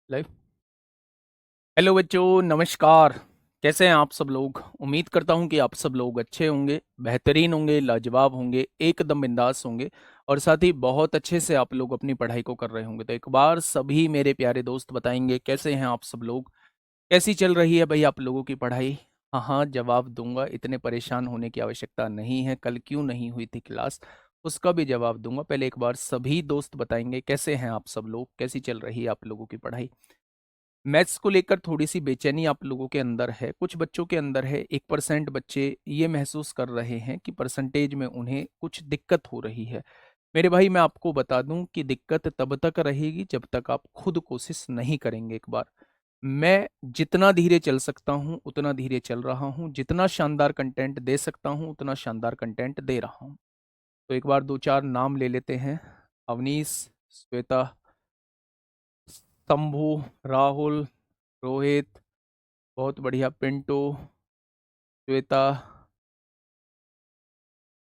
Live. Hello बच्चों, नमस्कार। कैसे हैं आप सब लोग? उम्मीद करता हूं कि आप सब लोग अच्छे होंगे, बेहतरीन होंगे, लाजवाब होंगे, एकदम बिंदास होंगे और साथ ही बहुत अच्छे से आप लोग अपनी पढ़ाई को कर रहे होंगे। तो एक बार सभी मेरे प्यारे दोस्त बताएंगे कैसे हैं आप सब लोग, कैसी चल रही है भाई आप लोगों की पढ़ाई? हाँ हाँ, जवाब दूंगा, इतने परेशान होने की आवश्यकता नहीं है। कल क्यों नहीं हुई थी क्लास, उसका भी जवाब दूंगा। पहले एक बार सभी दोस्त बताएंगे कैसे हैं आप सब लोग, कैसी चल रही है आप लोगों की पढ़ाई? मैथ्स को लेकर थोड़ी सी बेचैनी आप लोगों के अंदर है, कुछ बच्चों के अंदर है। 1% बच्चे ये महसूस कर रहे हैं कि परसेंटेज में उन्हें कुछ दिक्कत हो रही है। मेरे भाई, मैं आपको बता दूं कि दिक्कत तब तक रहेगी जब तक आप खुद कोशिश नहीं करेंगे। एक बार मैं जितना धीरे चल सकता हूं उतना धीरे चल रहा हूं, जितना शानदार कंटेंट दे सकता हूं उतना शानदार कंटेंट दे रहा हूं। तो एक बार दो चार नाम ले लेते हैं। अवनीश, श्वेता, शंभू, राहुल, रोहित, बहुत बढ़िया, पिंटू, श्वेता,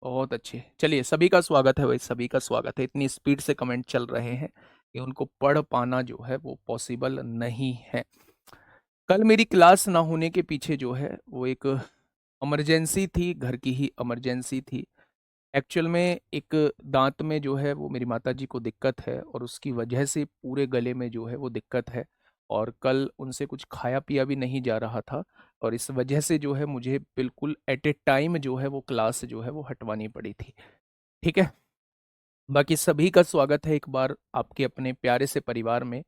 बहुत अच्छे। चलिए, सभी का स्वागत है भाई, सभी का स्वागत है। इतनी स्पीड से कमेंट चल रहे हैं कि उनको पढ़ पाना जो है वो पॉसिबल नहीं है। कल मेरी क्लास ना होने के पीछे जो है वो एक इमरजेंसी थी, घर की ही इमरजेंसी थी। एक्चुअल में एक दांत में जो है वो मेरी माताजी को दिक्कत है और उसकी वजह से पूरे गले में जो है वो दिक्कत है। और कल उनसे कुछ खाया पिया भी नहीं जा रहा था और इस वजह से जो है मुझे बिल्कुल एट ए टाइम जो है वो क्लास जो है वो हटवानी पड़ी थी। ठीक है, बाकी सभी का स्वागत है एक बार आपके अपने प्यारे से परिवार में।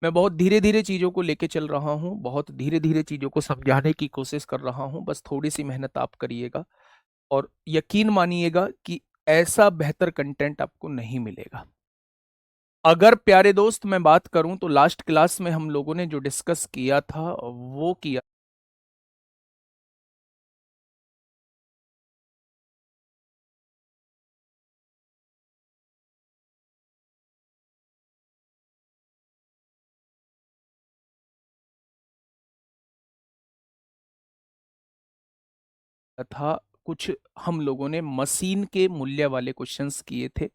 मैं बहुत धीरे धीरे चीज़ों को लेके चल रहा हूँ, बहुत धीरे धीरे चीज़ों को समझाने की कोशिश कर रहा हूँ। बस थोड़ी सी मेहनत आप करिएगा और यकीन मानिएगा कि ऐसा बेहतर कंटेंट आपको नहीं मिलेगा। अगर प्यारे दोस्त मैं बात करूं तो लास्ट क्लास में हम लोगों ने जो डिस्कस किया था वो किया था। कुछ हम लोगों ने मशीन के मूल्य वाले क्वेश्चंस किए थे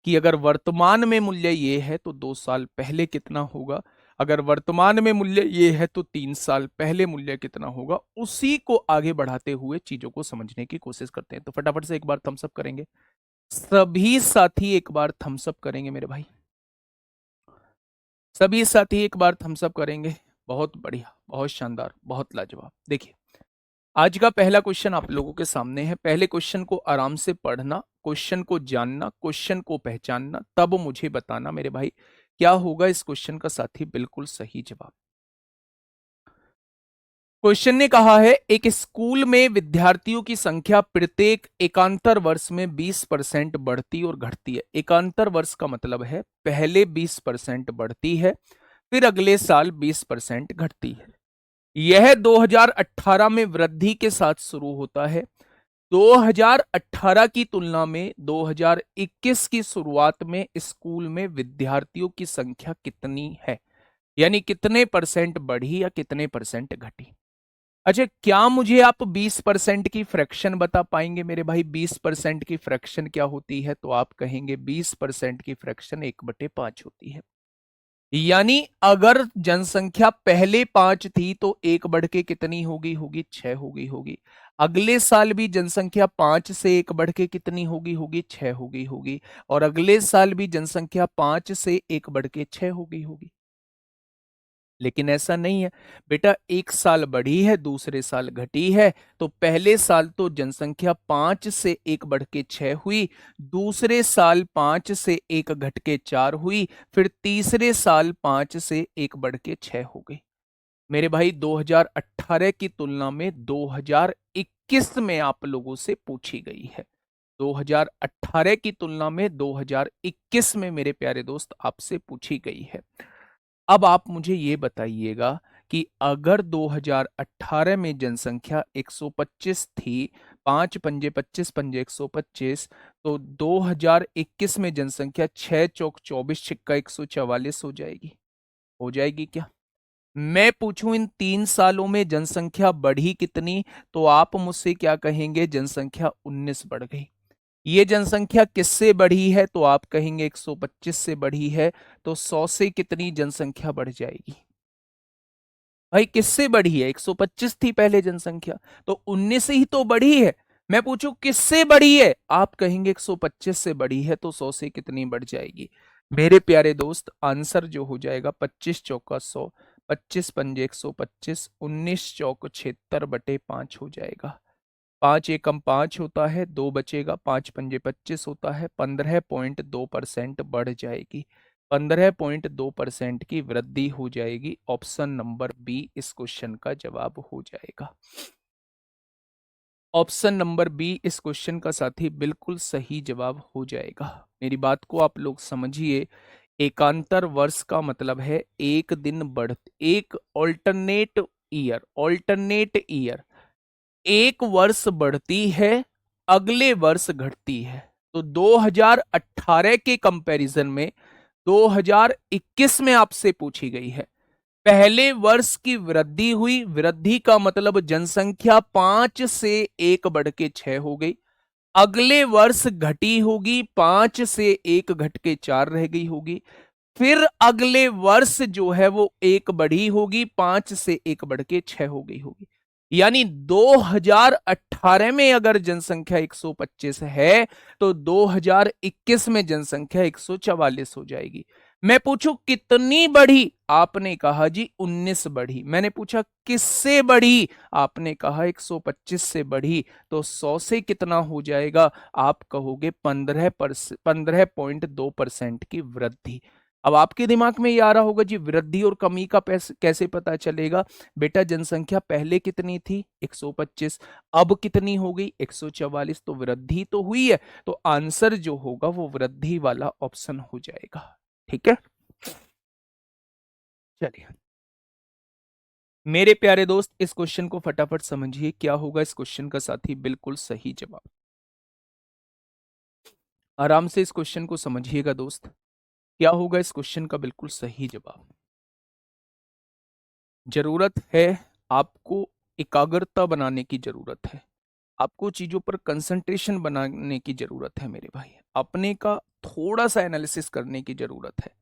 कि अगर वर्तमान में मूल्य ये है तो 2 साल पहले कितना होगा, अगर वर्तमान में मूल्य ये है तो 3 साल पहले मूल्य कितना होगा। उसी को आगे बढ़ाते हुए चीजों को समझने की कोशिश करते हैं। तो फटाफट से एक बार थम्स अप करेंगे सभी साथी, एक बार थम्स अप करेंगे मेरे भाई, सभी साथी एक बार थम्स अप करेंगे। बहुत बढ़िया, बहुत शानदार, बहुत लाजवाब। देखिए, आज का पहला क्वेश्चन आप लोगों के सामने है। पहले क्वेश्चन को आराम से पढ़ना, क्वेश्चन को जानना, क्वेश्चन को पहचानना, तब मुझे बताना मेरे भाई क्या होगा इस क्वेश्चन का साथी बिल्कुल सही जवाब। क्वेश्चन ने कहा है, एक स्कूल में विद्यार्थियों की संख्या प्रत्येक एकांतर वर्ष में 20% बढ़ती और घटती है। एकांतर वर्ष का मतलब है पहले 20% बढ़ती है, फिर अगले साल 20% घटती है। यह 2018 में वृद्धि के साथ शुरू होता है। 2018 की तुलना में 2021 की शुरुआत में स्कूल में विद्यार्थियों की संख्या कितनी है, यानी कितने परसेंट बढ़ी या कितने परसेंट घटी। अच्छा, क्या मुझे आप 20% की फ्रैक्शन बता पाएंगे मेरे भाई? 20% की फ्रैक्शन क्या होती है? तो आप कहेंगे 20% की फ्रैक्शन 1/5 होती है। यानी अगर जनसंख्या पहले 5 थी तो 1 बढ़ के कितनी होगी? होगी 6 होगी। अगले साल भी जनसंख्या 5 से 1 बढ़ के कितनी होगी? होगी 6 होगी। और अगले साल भी जनसंख्या 5 से 1 बढ़ के 6 होगी। लेकिन ऐसा नहीं है बेटा, एक साल बढ़ी है दूसरे साल घटी है। तो पहले साल तो जनसंख्या 5 से 1/6 हुई, दूसरे साल 5 से 1 घट के 4 हुई, फिर तीसरे साल 5 से 1/6 हो गई। मेरे भाई 2018 की तुलना में 2021 में आप लोगों से पूछी गई है। 2018 की तुलना में 2021 में मेरे प्यारे दोस्त आपसे पूछी गई है। अब आप मुझे ये बताइएगा कि अगर 2018 में जनसंख्या 125 थी, 5 पंजे 25 पंजे 125, तो 2021 में जनसंख्या 6 चौक 24 छिक्का 144 हो जाएगी। हो जाएगी क्या? मैं पूछूं इन 3 सालों में जनसंख्या बढ़ी कितनी, तो आप मुझसे क्या कहेंगे? जनसंख्या 19 बढ़ गई। ये जनसंख्या किससे बढ़ी है? तो आप कहेंगे 125 से बढ़ी है, तो 100 से कितनी जनसंख्या बढ़ जाएगी? भाई किससे बढ़ी है? 125 थी पहले जनसंख्या, तो 19 से ही तो बढ़ी है। मैं पूछूं किससे बढ़ी है, आप कहेंगे 125 से बढ़ी है, तो 100 से कितनी बढ़ जाएगी? मेरे प्यारे दोस्त, आंसर जो हो जाएगा 25 चौका 100, 25 पंजे 125, 19 चौक 76/5 हो जाएगा। 5 एकम 5 होता है, 2 बचेगा, 5 पंजे 25 होता है, 15.2% बढ़ जाएगी। 15.2% की वृद्धि हो जाएगी। ऑप्शन नंबर बी इस क्वेश्चन का जवाब हो जाएगा। ऑप्शन नंबर बी इस क्वेश्चन का साथी बिल्कुल सही जवाब हो जाएगा। मेरी बात को आप लोग समझिए। एकांतर वर्ष का मतलब है एक दिन बढ़, एक ऑल्टरनेट ईयर, एक वर्ष बढ़ती है, अगले वर्ष घटती है। तो 2018 के कंपैरिजन में 2021 में आपसे पूछी गई है। पहले वर्ष की वृद्धि हुई, वृद्धि का मतलब जनसंख्या 5 से 1 बढ़ के 6 हो गई। अगले वर्ष घटी होगी, 5 से 1 घट के 4 रह गई होगी। फिर अगले वर्ष जो है वो 1 बढ़ी होगी, 5 से 1 बढ़ के 6 हो गई होगी। यानी 2018 में अगर जनसंख्या 125 है, तो 2021 में जनसंख्या 144 हो जाएगी। मैं पूछूं कितनी बढ़ी, आपने कहा जी 19 बढ़ी। मैंने पूछा किससे बढ़ी, आपने कहा 125 से बढ़ी। तो 100 से कितना हो जाएगा, आप कहोगे 15.2% की वृद्धि। अब आपके दिमाग में ये आ रहा होगा जी वृद्धि और कमी का कैसे पता चलेगा? बेटा जनसंख्या पहले कितनी थी? 125, अब कितनी हो गई? 144, तो वृद्धि तो हुई है। तो आंसर जो होगा वो वृद्धि वाला ऑप्शन हो जाएगा। ठीक है, चलिए मेरे प्यारे दोस्त, इस क्वेश्चन को फटाफट समझिए। क्या होगा इस क्वेश्चन का साथी बिल्कुल सही जवाब? आराम से इस क्वेश्चन को समझिएगा दोस्त। क्या होगा इस क्वेश्चन का बिल्कुल सही जवाब? जरूरत है आपको एकाग्रता बनाने की जरूरत है, आपको चीजों पर कंसंट्रेशन बनाने की जरूरत है मेरे भाई, अपने का थोड़ा सा एनालिसिस करने की जरूरत है।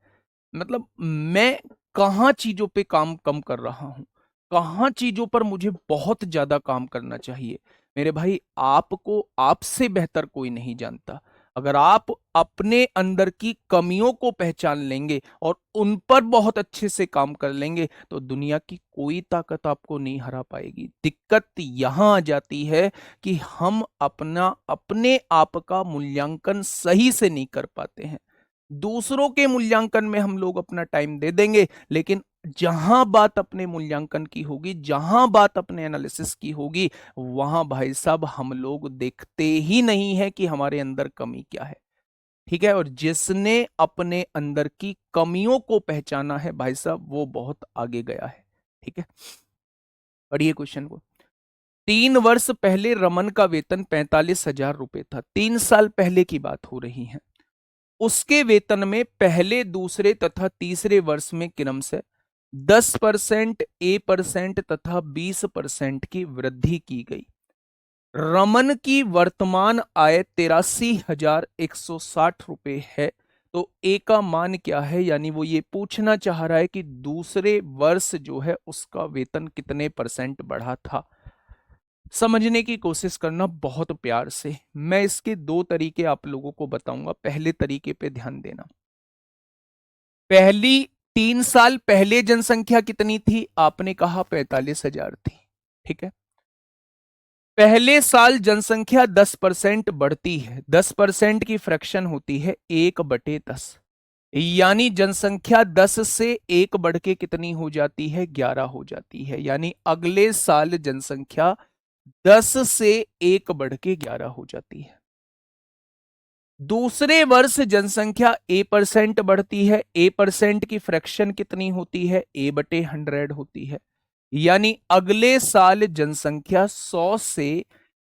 मतलब मैं कहाँ चीजों पे काम कम कर रहा हूं, कहाँ चीजों पर मुझे बहुत ज्यादा काम करना चाहिए। मेरे भाई आपको आपसे बेहतर कोई नहीं जानता। अगर आप अपने अंदर की कमियों को पहचान लेंगे और उन पर बहुत अच्छे से काम कर लेंगे, तो दुनिया की कोई ताकत आपको नहीं हरा पाएगी। दिक्कत यहां आ जाती है कि हम अपने आप का मूल्यांकन सही से नहीं कर पाते हैं। दूसरों के मूल्यांकन में हम लोग अपना टाइम दे देंगे, लेकिन जहां बात अपने मूल्यांकन की होगी, जहां बात अपने एनालिसिस की होगी, वहां भाई साहब हम लोग देखते ही नहीं है कि हमारे अंदर कमी क्या है। ठीक है, और जिसने अपने अंदर की कमियों को पहचाना है भाई साहब, वो बहुत आगे गया है। ठीक है, पढ़िए क्वेश्चन को। 3 वर्ष पहले रमन का वेतन 45,000 रुपए था। 3 साल पहले की बात हो रही है। उसके वेतन में पहले, दूसरे तथा तीसरे वर्ष में क्रमशः 10%, A% तथा 20% की वृद्धि की गई। रमन की वर्तमान आय 83,160 रुपए है। तो ए का मान क्या है? यानी वो ये पूछना चाह रहा है कि दूसरे वर्ष जो है उसका वेतन कितने परसेंट बढ़ा था। समझने की कोशिश करना बहुत प्यार से। मैं इसके 2 तरीके आप लोगों को बताऊंगा। पहले तरीके पे ध्यान देना। पहली, 3 साल पहले जनसंख्या कितनी थी? आपने कहा 45,000 थी। ठीक है, पहले साल जनसंख्या 10% बढ़ती है। 10% की फ्रैक्शन होती है 1/10। यानी जनसंख्या 10 से 1 बढ़ के कितनी हो जाती है? 11 हो जाती है। यानी अगले साल जनसंख्या 10 से 1 बढ़ के 11 हो जाती है। दूसरे वर्ष जनसंख्या A% बढ़ती है। A% की फ्रैक्शन कितनी होती है? A/100 होती है। यानी अगले साल जनसंख्या 100 से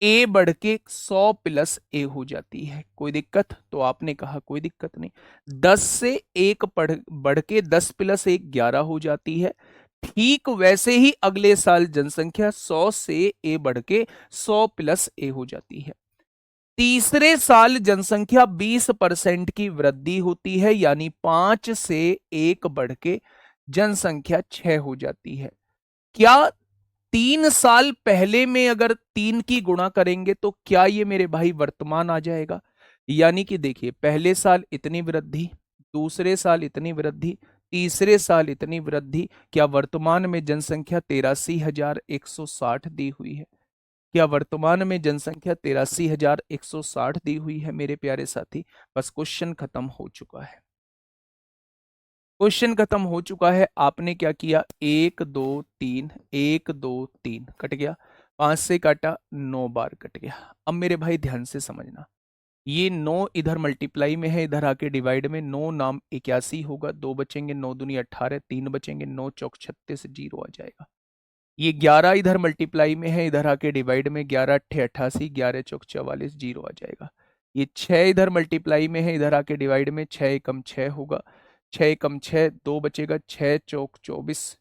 A बढ़ के 100 प्लस A हो जाती है। कोई दिक्कत? तो आपने कहा कोई दिक्कत नहीं। 10 से 1 बढ़ के 10 प्लस 1 11 हो जाती है। ठीक वैसे ही अगले साल जनसंख्या 100 से A बढ़ के 100 प्लस A हो जाती है। तीसरे साल जनसंख्या 20% की वृद्धि होती है, यानी 5 से 1 बढ़ के जनसंख्या 6 हो जाती है। क्या 3 साल पहले में अगर 3 की गुणा करेंगे तो क्या ये मेरे भाई वर्तमान आ जाएगा? यानी कि देखिए, पहले साल इतनी वृद्धि, दूसरे साल इतनी वृद्धि, तीसरे साल इतनी वृद्धि। क्या वर्तमान में जनसंख्या 83,160 दी हुई है? क्या वर्तमान में जनसंख्या 83,160 दी हुई है मेरे प्यारे साथी? बस क्वेश्चन खत्म हो चुका है। क्वेश्चन खत्म हो चुका है। आपने क्या किया? 1 2 3, 1 2 3 कट गया। 5 से काटा, 9 बार कट गया। अब मेरे भाई ध्यान से समझना, ये 9 इधर मल्टीप्लाई में है, इधर आके डिवाइड में। 9 नाम 81 होगा, 2 बचेंगे, 9 दूनी 18, 3 बचेंगे, 9 चौक 36, 0 आ जाएगा। ये 11 इधर मल्टीप्लाई में है, इधर आके डिवाइड में, 11 अट्ठे 88, 11 चौक 44, 0 आ जाएगा। ये 6 इधर मल्टीप्लाई में है, इधर आके डिवाइड में, 6 एकम 6 होगा, 6 एकम 6, 2 बचेगा, 6 चौक 24,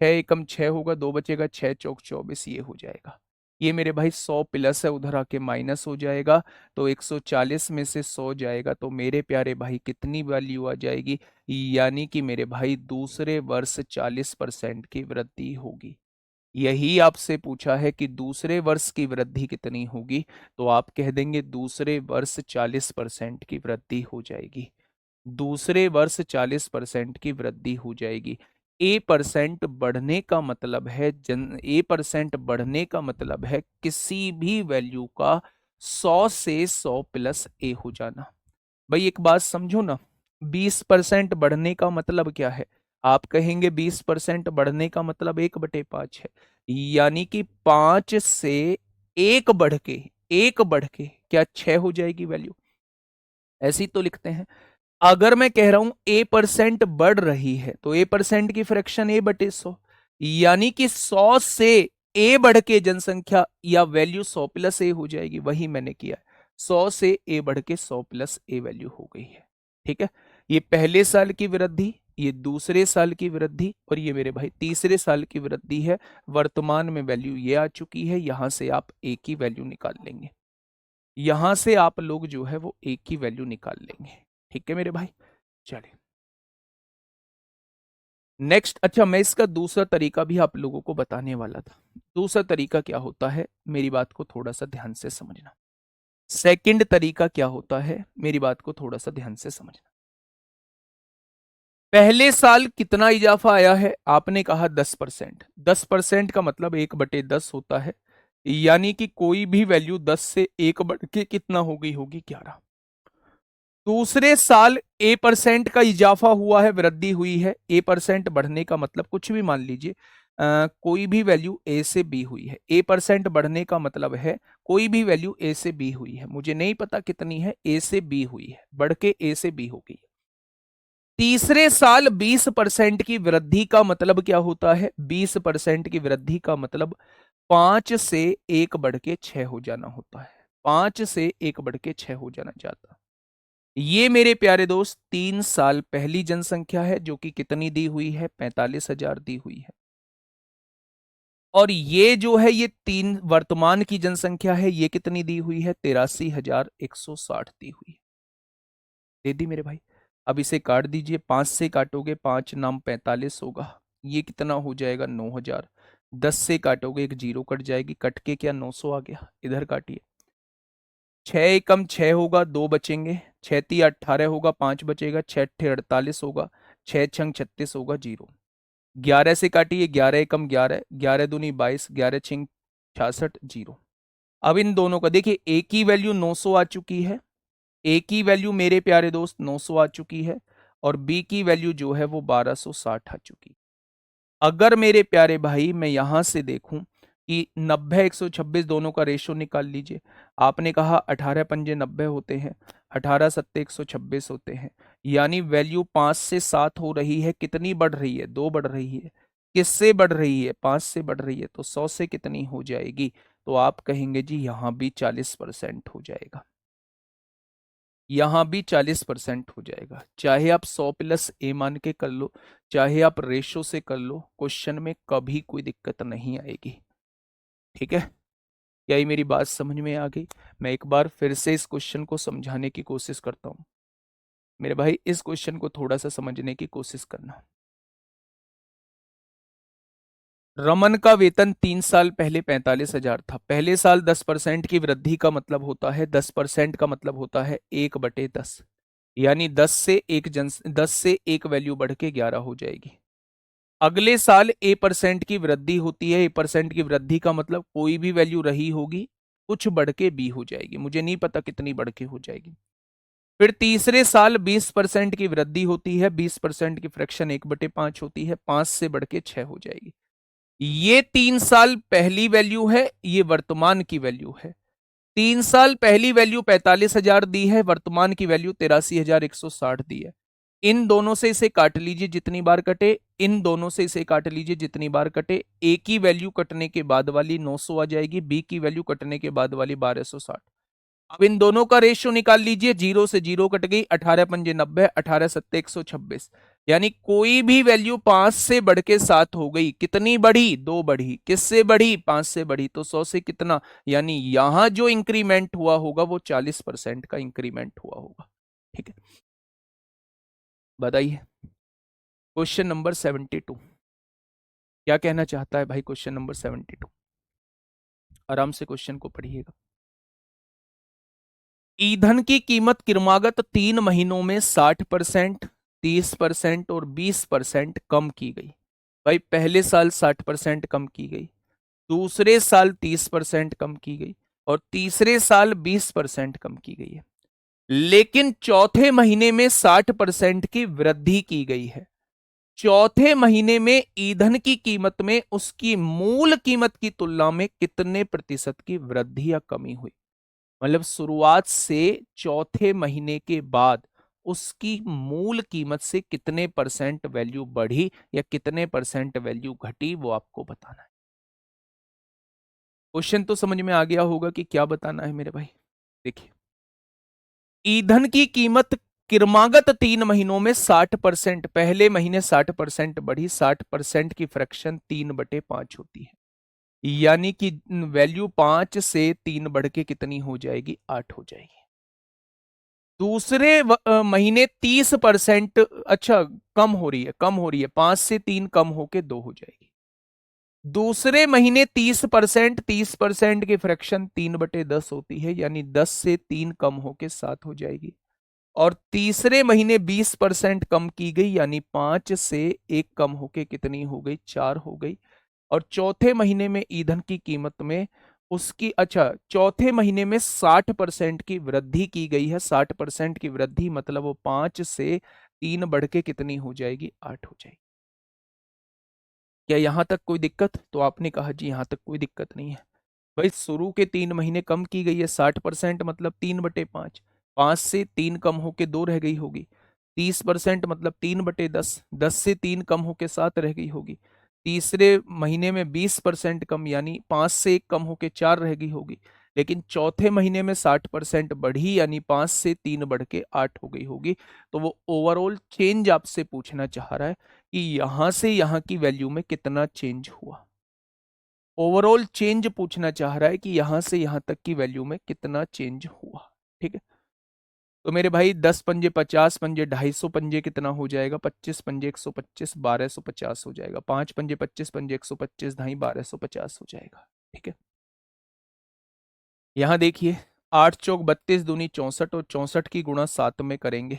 6 एकम 6 होगा, 2 बचेगा, 6 चौक 24, ये हो जाएगा। ये मेरे भाई 100 प्लस है, उधर आके माइनस हो जाएगा, तो 140 में से 100 जाएगा, तो मेरे प्यारे भाई कितनी वैल्यू आ जाएगी? यानी कि मेरे भाई दूसरे वर्ष 40% की वृद्धि होगी। यही आपसे पूछा है कि दूसरे वर्ष की वृद्धि कितनी होगी, तो आप कह देंगे दूसरे वर्ष 40% की वृद्धि हो जाएगी। दूसरे वर्ष 40% की वृद्धि हो जाएगी। A% बढ़ने का मतलब है A% बढ़ने का मतलब है किसी भी वैल्यू का 100 से 100 प्लस A हो जाना। भाई एक बात समझो ना, 20% बढ़ने का मतलब क्या है? आप कहेंगे 20% बढ़ने का मतलब 1/5 है, यानी कि 5 से 1 बढ़ के, 1 बढ़ के क्या 6 हो जाएगी वैल्यू? ऐसी तो लिखते हैं। अगर मैं कह रहा हूं A% बढ़ रही है, तो A% की फ्रैक्शन A/100, यानी कि 100 से A बढ़ के जनसंख्या या वैल्यू 100 प्लस A हो जाएगी। वही मैंने किया, 100 से A बढ़ के 100 प्लस A वैल्यू हो गई है। ठीक है, ये पहले साल की वृद्धि, ये दूसरे साल की वृद्धि, और ये मेरे भाई तीसरे साल की वृद्धि है। वर्तमान में वैल्यू ये आ चुकी है, यहां से आप A की वैल्यू निकाल लेंगे। यहां से आप लोग जो है वो A की वैल्यू निकाल लेंगे। ठीक है मेरे भाई, चलिए नेक्स्ट। अच्छा, मैं इसका दूसरा तरीका भी आप लोगों को बताने वाला था। दूसरा तरीका क्या होता है, मेरी बात को थोड़ा सा ध्यान से समझना। सेकंड तरीका क्या होता है, मेरी बात को थोड़ा सा ध्यान से समझना। पहले साल कितना इजाफा आया है? आपने कहा 10%। 10% का मतलब 1/10 होता है, यानी कि कोई भी वैल्यू 10 से 1 बढ़ के कितना हो गई होगी? 11। दूसरे साल A% का इजाफा हुआ है, वृद्धि हुई है। A% बढ़ने का मतलब कुछ भी मान लीजिए, कोई भी वैल्यू A से B हुई है। A% बढ़ने का मतलब है कोई भी वैल्यू A से B हुई है, मुझे नहीं पता कितनी है, A से B हुई है, बढ़ के A से B हो गई। तीसरे साल 20% की वृद्धि का मतलब क्या होता है? 20% की वृद्धि का मतलब 5 से 1 बढ़ के 6 हो जाना होता है। 5 से 1 बढ़ के 6 हो जाना चाहता। ये मेरे प्यारे दोस्त 3 साल पहली जनसंख्या है, जो कि कितनी दी हुई है? 45,000 दी हुई है। और ये जो है, ये तीन वर्तमान की जनसंख्या है, ये कितनी दी हुई है? 83,160 दी हुई है। दे दी मेरे भाई। अब इसे काट दीजिए, 5 से काटोगे, 5 नाम 45 होगा, ये कितना हो जाएगा? 9,000। 10 से काटोगे, एक जीरो कट जाएगी, कट के क्या 900 आ गया? इधर काटिए, 6 एकम 6 होगा, 2 बचेंगे, 6 × 18 होगा, 5 बचेगा, 6 अट्ठे 48 होगा, 6 छंग 36 होगा, 0। 11 से काटिए, 11 एकम 11, 11 दूनी 22, 11 छिंग 66, 0। अब इन दोनों का देखिए, ए की वैल्यू 900 आ चुकी है, ए की वैल्यू मेरे प्यारे दोस्त 900 आ चुकी है, और बी की वैल्यू जो है वो 1260 आ चुकी है। अगर मेरे प्यारे भाई मैं यहां से देखूं कि 90 126 दोनों का रेशो निकाल लीजिए। आपने कहा 18 पंजे 90 होते हैं, 18 सत्ते 126 होते हैं, यानी वैल्यू 5 से 7 हो रही है। कितनी बढ़ रही है? 2 बढ़ रही है। किससे बढ़ रही है? 5 से बढ़ रही है, तो 100 से कितनी हो जाएगी? तो आप कहेंगे जी यहां भी 40% हो जाएगा, यहां भी 40% हो जाएगा। चाहे आप 100 प्लस ए मान के कर लो, चाहे आप रेशो से कर लो, क्वेश्चन में कभी कोई दिक्कत नहीं आएगी। ठीक है, क्या ये मेरी बात समझ में आ गई? मैं एक बार फिर से इस क्वेश्चन को समझाने की कोशिश करता हूँ। मेरे भाई इस क्वेश्चन को थोड़ा सा समझने की कोशिश करना। रमन का वेतन 3 साल पहले 45,000 था। पहले साल 10% की वृद्धि का मतलब होता है, 10% का मतलब होता है 1/10, यानी 10 से एक वैल्यू बढ़ के 11 हो जाएगी। अगले साल A% की वृद्धि होती है। A% की वृद्धि का मतलब कोई भी वैल्यू रही होगी, कुछ बढ़ के B हो जाएगी, मुझे नहीं पता कितनी बढ़ के हो जाएगी। फिर तीसरे साल 20% की वृद्धि होती है। 20% की फ्रैक्शन 1/5 होती है, 5 से बढ़ के 6 हो जाएगी। ये 3 साल पहली वैल्यू है, ये वर्तमान की वैल्यू है। 3 साल पहली वैल्यू 45,000 दी है, वर्तमान की वैल्यू 83,160 दी है। इन दोनों से इसे काट लीजिए जितनी बार कटे, इन दोनों से इसे काट लीजिए जितनी बार कटे। ए की वैल्यू कटने के बाद वाली 900 आ जाएगी, बी की वैल्यू कटने के बाद वाली 1260। अब इन दोनों का रेशियो निकाल लीजिए, 0 से 0 कट गई, 18 पंजे 90, 18 सत्ते 126, यानी कोई भी वैल्यू 5 से बढ़ के 7 हो गई। कितनी बढ़ी? 2 बढ़ी। किससे बढ़ी? 5 से बढ़ी। तो 100 से कितना, यानी यहां जो इंक्रीमेंट हुआ होगा वो 40% का इंक्रीमेंट हुआ होगा। ठीक है, बताइए क्वेश्चन नंबर 72 क्या कहना चाहता है भाई? क्वेश्चन नंबर 72, आराम से क्वेश्चन को पढ़िएगा। ईंधन की कीमत क्रमागत 3 महीनों में 60%, 30% और 20% कम की गई। भाई पहले साल 60% कम की गई, दूसरे साल 30% कम की गई और तीसरे साल 20% कम की गई है, लेकिन चौथे महीने में 60% की वृद्धि की गई है। चौथे महीने में ईंधन की कीमत में उसकी मूल कीमत की तुलना में कितने प्रतिशत की वृद्धि या कमी हुई? मतलब शुरुआत से चौथे महीने के बाद उसकी मूल कीमत से कितने परसेंट वैल्यू बढ़ी या कितने परसेंट वैल्यू घटी, वो आपको बताना है। क्वेश्चन तो समझ में आ गया होगा कि क्या बताना है मेरे भाई। देखिए, ईंधन की कीमत क्रमागत 3 महीनों में 60%, पहले महीने 60% बढ़ी, 60% की फ्रैक्शन 3/5 होती है, यानी कि वैल्यू 5 से 3 बढ़ के कितनी हो जाएगी? 8 हो जाएगी। दूसरे महीने 30%, अच्छा कम हो रही है, कम हो रही है, 5 से 3 कम होके 2 हो जाएगी। दूसरे महीने 30%, 30% की फ्रैक्शन 3/10 होती है, यानी 10 से 3 कम होके 7 हो जाएगी। और तीसरे महीने 20% कम की गई, यानी 5 से 1 कम होके कितनी हो गई? 4 हो गई। और चौथे महीने में ईंधन की कीमत में उसकी, अच्छा चौथे महीने में 60% की वृद्धि की गई है। 60% की वृद्धि मतलब वो 5 से 3 बढ़ के कितनी हो जाएगी? 8 हो जाएगी। क्या यहां तक कोई दिक्कत? तो आपने कहा जी यहां तक कोई दिक्कत नहीं है। भाई शुरू के 3 महीने कम की गई है, 60% मतलब 3/5, 5 से 3 कम होके 2 रह गई होगी। 30% मतलब 3/10, 10 से 3 कम होके 7 रह गई होगी। तीसरे महीने में 20% कम, यानी 5 से 1 कम होके 4 रह गई होगी। लेकिन चौथे महीने में 60% बढ़ी, यानी 5 से 3 बढ़ के 8 हो गई होगी। तो वो ओवरऑल चेंज आपसे पूछना चाह रहा है कि यहां से यहां की वैल्यू में कितना चेंज हुआ। ओवरऑल चेंज पूछना चाह रहा है कि यहां से यहां तक की वैल्यू में कितना चेंज हुआ। ठीक है, तो मेरे भाई 10 पंजे 50 पंजे 250 पंजे कितना हो जाएगा? 25 पंजे 125, 1250 हो जाएगा। 5 पंजे 25 पंजे 125, ढाई 1250 हो जाएगा। ठीक है, यहां देखिए, 8 चौक 32 दूनी 64 और 64 की गुणा 7 में करेंगे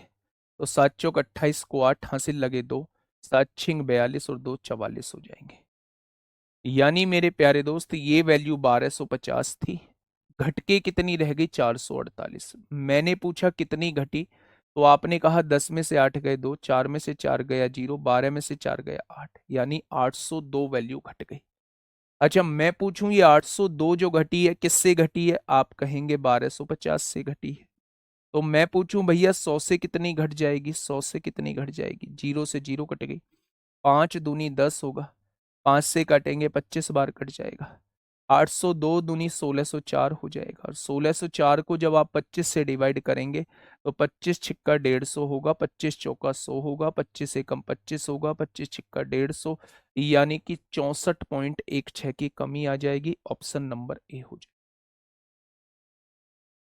तो 7 चौक 28 को 8 हासिल लगे 2, 7 छिंग 42 और 2 44 हो जाएंगे। यानी मेरे प्यारे दोस्त ये वैल्यू 1250 थी, घट के कितनी रह गई? 448। मैंने पूछा कितनी घटी, तो आपने कहा 10 में से 8 गए 2, 4 में से 4 गया 0, 12 में से 4 गया 8, यानी 802 वैल्यू घट गई। अच्छा मैं पूछूं ये 802 जो घटी है किससे घटी है? आप कहेंगे 1250 से घटी है। तो मैं पूछूं भैया 100 से कितनी घट जाएगी? 100 से कितनी घट जाएगी? 0 से 0 कट गई, 5 दूनी 10 होगा, 5 से काटेंगे 25 बार कट जाएगा, 802 दूनी 1604 हो जाएगा। और 1604 को जब आप 25 से डिवाइड करेंगे तो 25 छिक्का 150 होगा, 25 चौका 100 होगा, 25 एकम 25 होगा, 25 छिक्का 150, यानी कि 64.16 की कमी आ जाएगी। ऑप्शन नंबर ए हो जाएगा।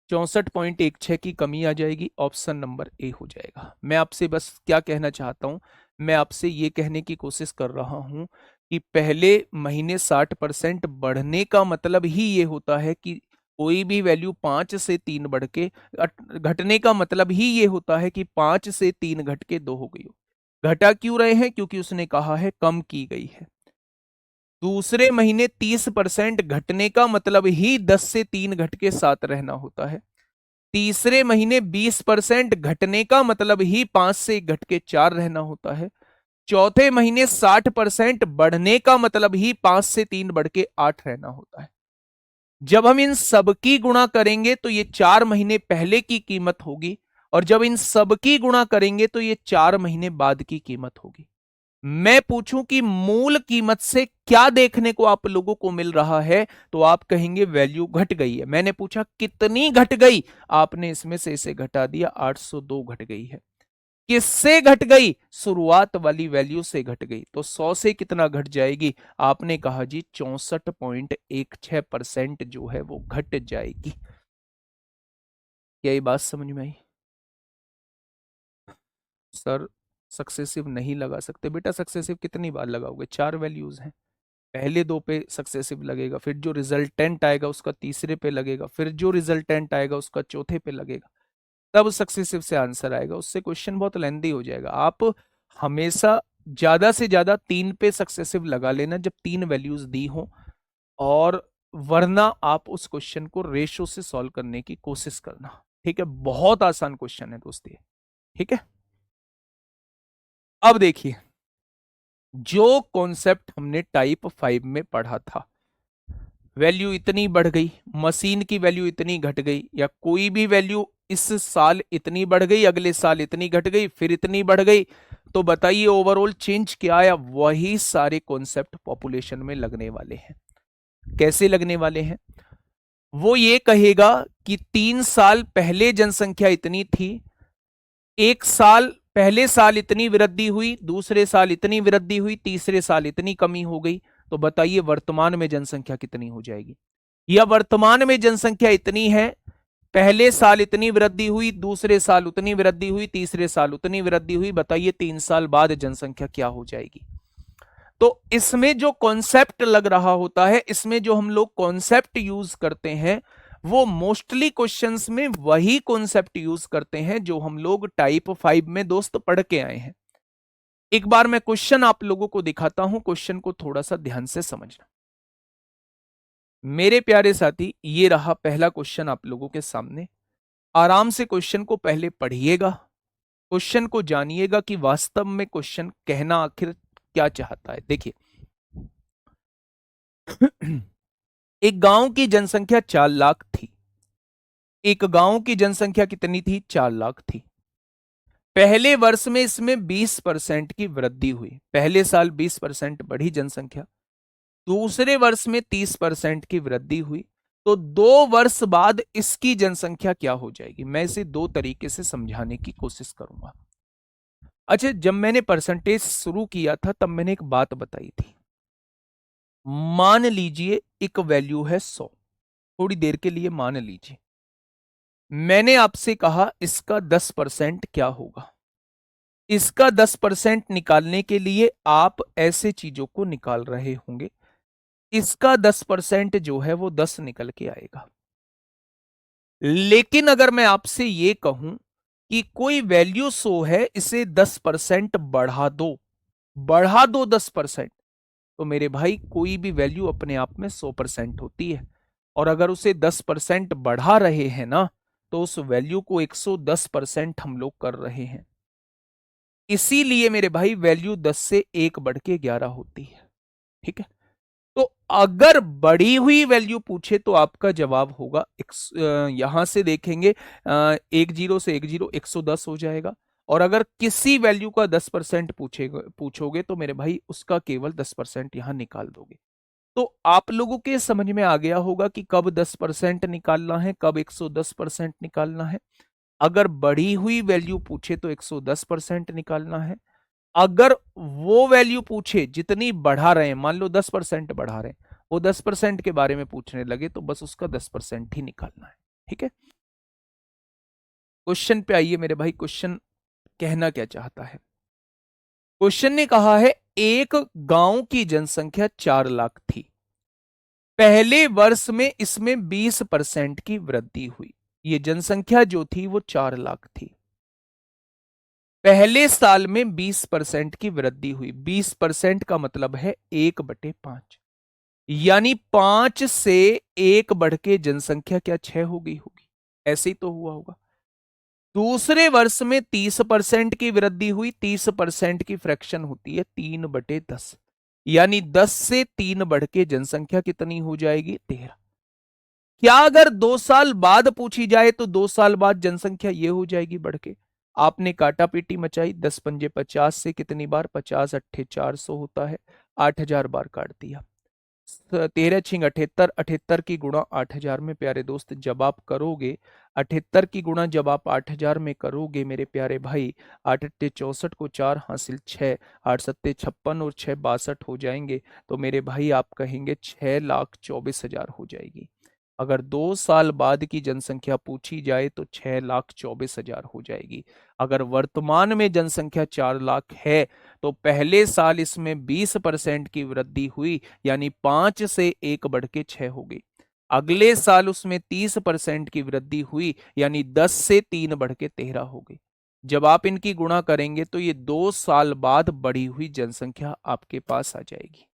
64.16 की कमी आ जाएगी, ऑप्शन नंबर ए हो जाएगा। मैं आपसे बस क्या कहना चाहता हूं, मैं आपसे ये कहने की कोशिश कर रहा हूं कि पहले महीने 60% बढ़ने का मतलब ही ये होता है कि कोई भी वैल्यू 5 से 3 बढ़ के, घटने का मतलब ही ये होता है कि 5 से 3 घट के 2 हो गई हो। घटा क्यों रहे हैं? क्योंकि उसने कहा है कम की गई है। दूसरे महीने 30% घटने का मतलब ही 10 से 3 घट के 7 रहना होता है। तीसरे महीने 20% घटने का मतलब ही 5 से घट के 4 रहना होता है। चौथे महीने 60% बढ़ने का मतलब ही 5 से 3 बढ़ के 8 रहना होता है। जब हम इन सब की गुणा करेंगे तो ये 4 महीने पहले की कीमत होगी, और जब इन सब की गुणा करेंगे तो ये 4 महीने बाद की कीमत होगी। मैं पूछूं कि मूल कीमत से क्या देखने को आप लोगों को मिल रहा है, तो आप कहेंगे वैल्यू घट गई है। मैंने पूछा कितनी घट गई, आपने इसमें से इसे घटा दिया, 802 घट गई है। किससे घट गई? शुरुआत वाली वैल्यू से घट गई। तो 100 से कितना घट जाएगी? आपने कहा जी 64.16% जो है वो घट जाएगी। क्या ये बात समझ में आई? सर सक्सेसिव नहीं लगा सकते बेटा। सक्सेसिव कितनी बार लगाओगे? 4 वैल्यूज हैं, पहले 2 पे सक्सेसिव लगेगा, फिर जो रिजल्टेंट आएगा उसका तीसरे पे लगेगा, फिर जो रिजल्टेंट आएगा उसका चौथे पे लगेगा, तब सक्सेसिव से आंसर आएगा। उससे क्वेश्चन बहुत लेंदी हो जाएगा। आप हमेशा ज्यादा से ज्यादा 3 पे सक्सेसिव लगा लेना जब 3 वैल्यूज दी हो, और वरना आप उस क्वेश्चन को रेशो से सॉल्व करने की कोशिश करना। ठीक है, बहुत आसान क्वेश्चन है दोस्त ये। ठीक है, अब देखिए जो कॉन्सेप्ट हमने टाइप 5 में पढ़ा था, वैल्यू इतनी बढ़ गई, मशीन की वैल्यू इतनी घट गई, या कोई भी वैल्यू इस साल इतनी बढ़ गई, अगले साल इतनी घट गई, फिर इतनी बढ़ गई, तो बताइए ओवरऑल चेंज क्या आया? वही सारे कॉन्सेप्ट पॉपुलेशन में लगने वाले हैं। कैसे लगने वाले हैं? वो ये कहेगा कि 3 साल पहले जनसंख्या इतनी थी, एक साल पहले साल इतनी वृद्धि हुई, दूसरे साल इतनी वृद्धि हुई, तीसरे साल इतनी कमी हो गई, तो बताइए वर्तमान में जनसंख्या कितनी हो जाएगी? या वर्तमान में जनसंख्या इतनी है, पहले साल इतनी वृद्धि हुई, दूसरे साल उतनी वृद्धि हुई, तीसरे साल उतनी वृद्धि हुई, बताइए 3 साल बाद जनसंख्या क्या हो जाएगी? तो इसमें जो कॉन्सेप्ट लग रहा होता है, इसमें जो हम लोग कॉन्सेप्ट यूज करते हैं, वो मोस्टली क्वेश्चंस में वही कॉन्सेप्ट यूज करते हैं जो हम लोग टाइप 5 में दोस्त पढ़ के आए हैं। एक बार मैं क्वेश्चन आप लोगों को दिखाता हूं, क्वेश्चन को थोड़ा सा ध्यान से समझना। मेरे प्यारे साथी, ये रहा पहला क्वेश्चन आप लोगों के सामने। आराम से क्वेश्चन को पहले पढ़िएगा, क्वेश्चन को जानिएगा कि वास्तव में क्वेश्चन कहना आखिर क्या चाहता है। देखिए एक गांव की जनसंख्या 4 लाख थी। एक गांव की जनसंख्या कितनी थी? 4 लाख थी। पहले वर्ष में इसमें 20% की वृद्धि हुई, पहले साल 20% बढ़ी जनसंख्या। दूसरे वर्ष में 30% की वृद्धि हुई, तो 2 वर्ष बाद इसकी जनसंख्या क्या हो जाएगी? मैं इसे 2 तरीके से समझाने की कोशिश करूंगा। अच्छा, जब मैंने परसेंटेज शुरू किया था तब मैंने एक बात बताई थी। मान लीजिए एक वैल्यू है 100, थोड़ी देर के लिए मान लीजिए। मैंने आपसे कहा इसका 10% क्या होगा? इसका 10% निकालने के लिए आप ऐसे चीजों को निकाल रहे होंगे। इसका 10% जो है वो 10 निकल के आएगा। लेकिन अगर मैं आपसे ये कहूं कि कोई वैल्यू 100 है, इसे 10% बढ़ा दो 10%, तो मेरे भाई कोई भी वैल्यू अपने आप में 100% होती है, और अगर उसे 10% बढ़ा रहे हैं ना, तो उस वैल्यू को 110% हम लोग कर रहे हैं। इसीलिए मेरे भाई वैल्यू 10 से 1 बढ़ के 11 होती है। ठीक है, तो अगर बढ़ी हुई वैल्यू पूछे तो आपका जवाब होगा यहां से देखेंगे 10 से 10 110 हो जाएगा। और अगर किसी वैल्यू का 10% पूछोगे तो मेरे भाई उसका केवल 10% यहां निकाल दोगे। तो आप लोगों के समझ में आ गया होगा कि कब 10% निकालना है, कब 110% निकालना है। अगर बढ़ी हुई वैल्यू पूछे तो 110% निकालना है। अगर वो वैल्यू पूछे जितनी बढ़ा रहे हैं, मान लो 10% बढ़ा रहे हैं, वो 10% के बारे में पूछने लगे, तो बस उसका 10% ही निकालना है। ठीक है, क्वेश्चन पे आइए मेरे भाई, क्वेश्चन कहना क्या चाहता है। क्वेश्चन ने कहा है एक गांव की जनसंख्या 4 लाख थी, पहले वर्ष में इसमें 20% की वृद्धि हुई। ये जनसंख्या जो थी वो 4 लाख थी, पहले साल में 20% की वृद्धि हुई। 20% का मतलब है 1/5, यानी 5 से 1 बढ़ के जनसंख्या क्या 6 हो गई होगी, ऐसे ही तो हुआ होगा। दूसरे वर्ष में 30% की वृद्धि हुई। 30% की फ्रैक्शन होती है 3/10, यानी 10 से 3 बढ़ के जनसंख्या कितनी हो जाएगी 13। क्या अगर 2 साल बाद पूछी जाए तो 2 साल बाद जनसंख्या ये हो जाएगी बढ़ के। आपने काटा पीटी मचाई, 10 पंजे 50 से कितनी बार 50 अट्ठे 400 होता है, 8,000 बार काट दिया। 13 छिंग 78, 78 की गुणा 8,000 में प्यारे दोस्त जब आप करोगे, 78 की गुणा जब आप 8,000 में करोगे मेरे प्यारे भाई, 8 अट्ठे 64 को 4 हासिल 6, 8 सत्ते 56 और 6 62 हो जाएंगे। तो मेरे भाई आप कहेंगे 6,24,000 हो जाएगी। अगर 2 साल बाद की जनसंख्या पूछी जाए तो 6,24,000 हो जाएगी। अगर वर्तमान में जनसंख्या 4 लाख है तो पहले साल इसमें 20% की वृद्धि हुई, यानी 5 से 1 बढ़ के 6 हो गई। अगले साल उसमें 30% की वृद्धि हुई, यानी 10 से 3 बढ़ के 13 हो गई। जब आप इनकी गुणा करेंगे तो ये 2 साल बाद बढ़ी हुई जनसंख्या आपके पास आ जाएगी।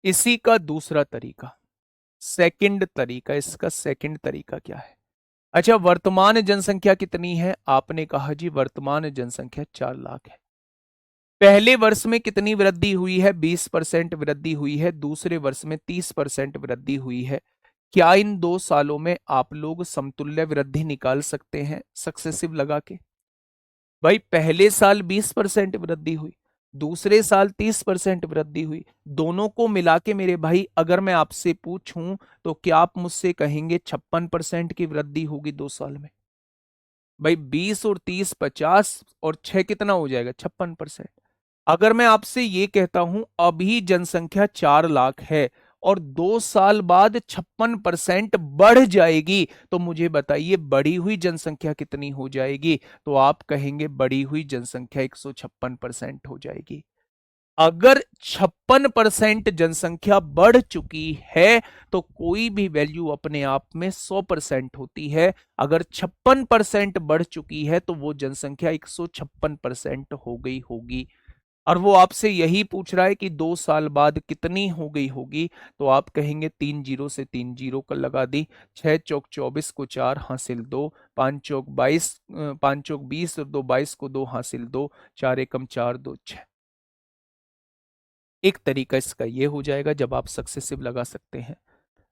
इसी का दूसरा तरीका, सेकंड तरीका, इसका सेकंड तरीका क्या है। अच्छा, वर्तमान जनसंख्या कितनी है, आपने कहा जी वर्तमान जनसंख्या 4 लाख है। पहले वर्ष में कितनी वृद्धि हुई है, 20% वृद्धि हुई है। दूसरे वर्ष में 30% वृद्धि हुई है। क्या इन 2 सालों में आप लोग समतुल्य वृद्धि निकाल सकते हैं सक्सेसिव लगा के। भाई पहले साल 20% वृद्धि हुई, दूसरे साल 30% वृद्धि हुई, दोनों को मिला के मेरे भाई अगर मैं आपसे पूछूं तो क्या आप मुझसे कहेंगे 56% की वृद्धि होगी 2 साल में। भाई 20 और 30 50 और 6 कितना हो जाएगा 56%। अगर मैं आपसे ये कहता हूं अभी जनसंख्या 4 लाख है और 2 साल बाद 56% बढ़ जाएगी, तो मुझे बताइए बढ़ी हुई जनसंख्या कितनी हो जाएगी। तो आप कहेंगे बढ़ी हुई जनसंख्या 156% हो जाएगी। अगर 56% जनसंख्या बढ़ चुकी है तो कोई भी वैल्यू अपने आप में 100% होती है। अगर 56% बढ़ चुकी है तो वो जनसंख्या 156% हो गई होगी। और वो आपसे यही पूछ रहा है कि 2 साल बाद कितनी हो गई होगी। तो आप कहेंगे 3 जीरो से 3 जीरो का लगा दी, 6 चौक 24 को 4 हासिल 2, 5 चौक 22, 5 चौक 20 और 2 22 को 2 हासिल 2, 4 एकम 4 2 6। एक तरीका इसका ये हो जाएगा जब आप सक्सेसिव लगा सकते हैं,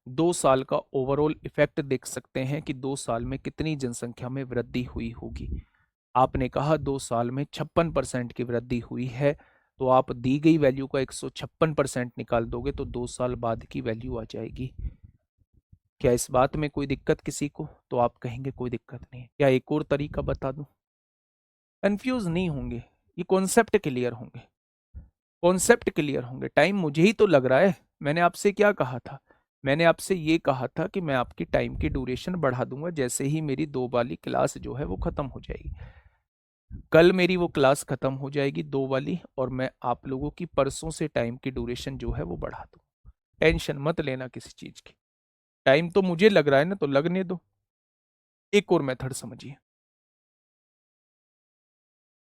2 साल का ओवरऑल इफेक्ट देख सकते हैं कि 2 साल में कितनी जनसंख्या में वृद्धि हुई होगी। आपने कहा 2 साल में 56% की वृद्धि हुई है, तो आप दी गई वैल्यू का 156% निकाल दोगे तो 2 साल बाद की वैल्यू आ जाएगी। क्या इस बात में कोई दिक्कत किसी को, तो आप कहेंगे कोई दिक्कत नहीं। क्या एक और तरीका बता दूं, कंफ्यूज नहीं होंगे, ये कॉन्सेप्ट क्लियर होंगे, कॉन्सेप्ट क्लियर होंगे। टाइम मुझे ही तो लग रहा है, मैंने आपसे क्या कहा था, मैंने आपसे ये कहा था कि मैं आपकी टाइम की ड्यूरेशन बढ़ा दूंगा जैसे ही मेरी 2 वाली क्लास जो है वो खत्म हो जाएगी। कल मेरी वो क्लास खत्म हो जाएगी 2 वाली, और मैं आप लोगों की परसों से टाइम की ड्यूरेशन जो है वो बढ़ा दूँ। टेंशन मत लेना किसी चीज की, टाइम तो मुझे लग रहा है ना, तो लगने दो। एक और मेथड समझिए,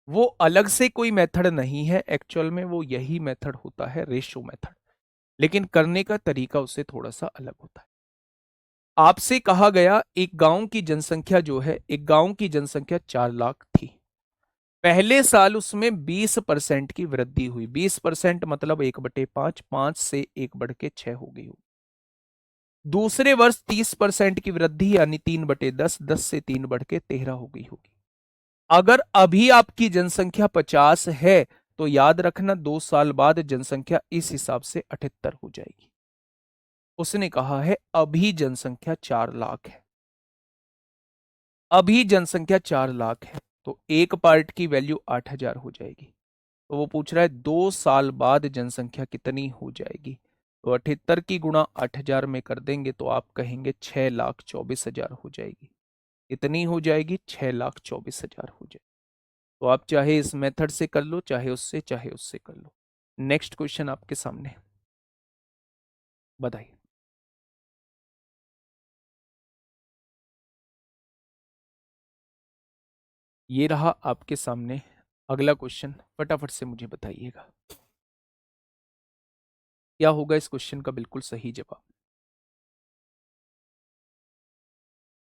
वो अलग से कोई मेथड नहीं है, एक्चुअल में वो यही मेथड होता है, रेशो मेथड, लेकिन करने का तरीका उससे थोड़ा सा अलग होता है। आपसे कहा गया एक गांव की जनसंख्या जो है, एक गांव की जनसंख्या 4 लाख थी, पहले साल उसमें 20% की वृद्धि हुई। 20% मतलब 1/5, 5 से 1 बढ़ के 6 हो गई हो। दूसरे वर्ष 30% की वृद्धि यानी 3/10, 10 से 3 बढ़ के 13 हो गई होगी। अगर अभी आपकी जनसंख्या 50 है तो याद रखना 2 साल बाद जनसंख्या इस हिसाब से 78 हो जाएगी। उसने कहा है अभी जनसंख्या 4 लाख है, अभी जनसंख्या 4 लाख है, तो एक पार्ट की वैल्यू 8,000 हो जाएगी। तो वो पूछ रहा है 2 साल बाद जनसंख्या कितनी हो जाएगी। तो 78 की गुणा 8,000 में कर देंगे तो आप कहेंगे 6,24,000 हो जाएगी। इतनी हो जाएगी, 6,24,000 हो जाएगी। तो आप चाहे इस मेथड से कर लो, चाहे उससे कर लो। नेक्स्ट क्वेश्चन आपके सामने, बताइए। ये रहा आपके सामने अगला क्वेश्चन, फटाफट से मुझे बताइएगा क्या होगा इस क्वेश्चन का बिल्कुल सही जवाब।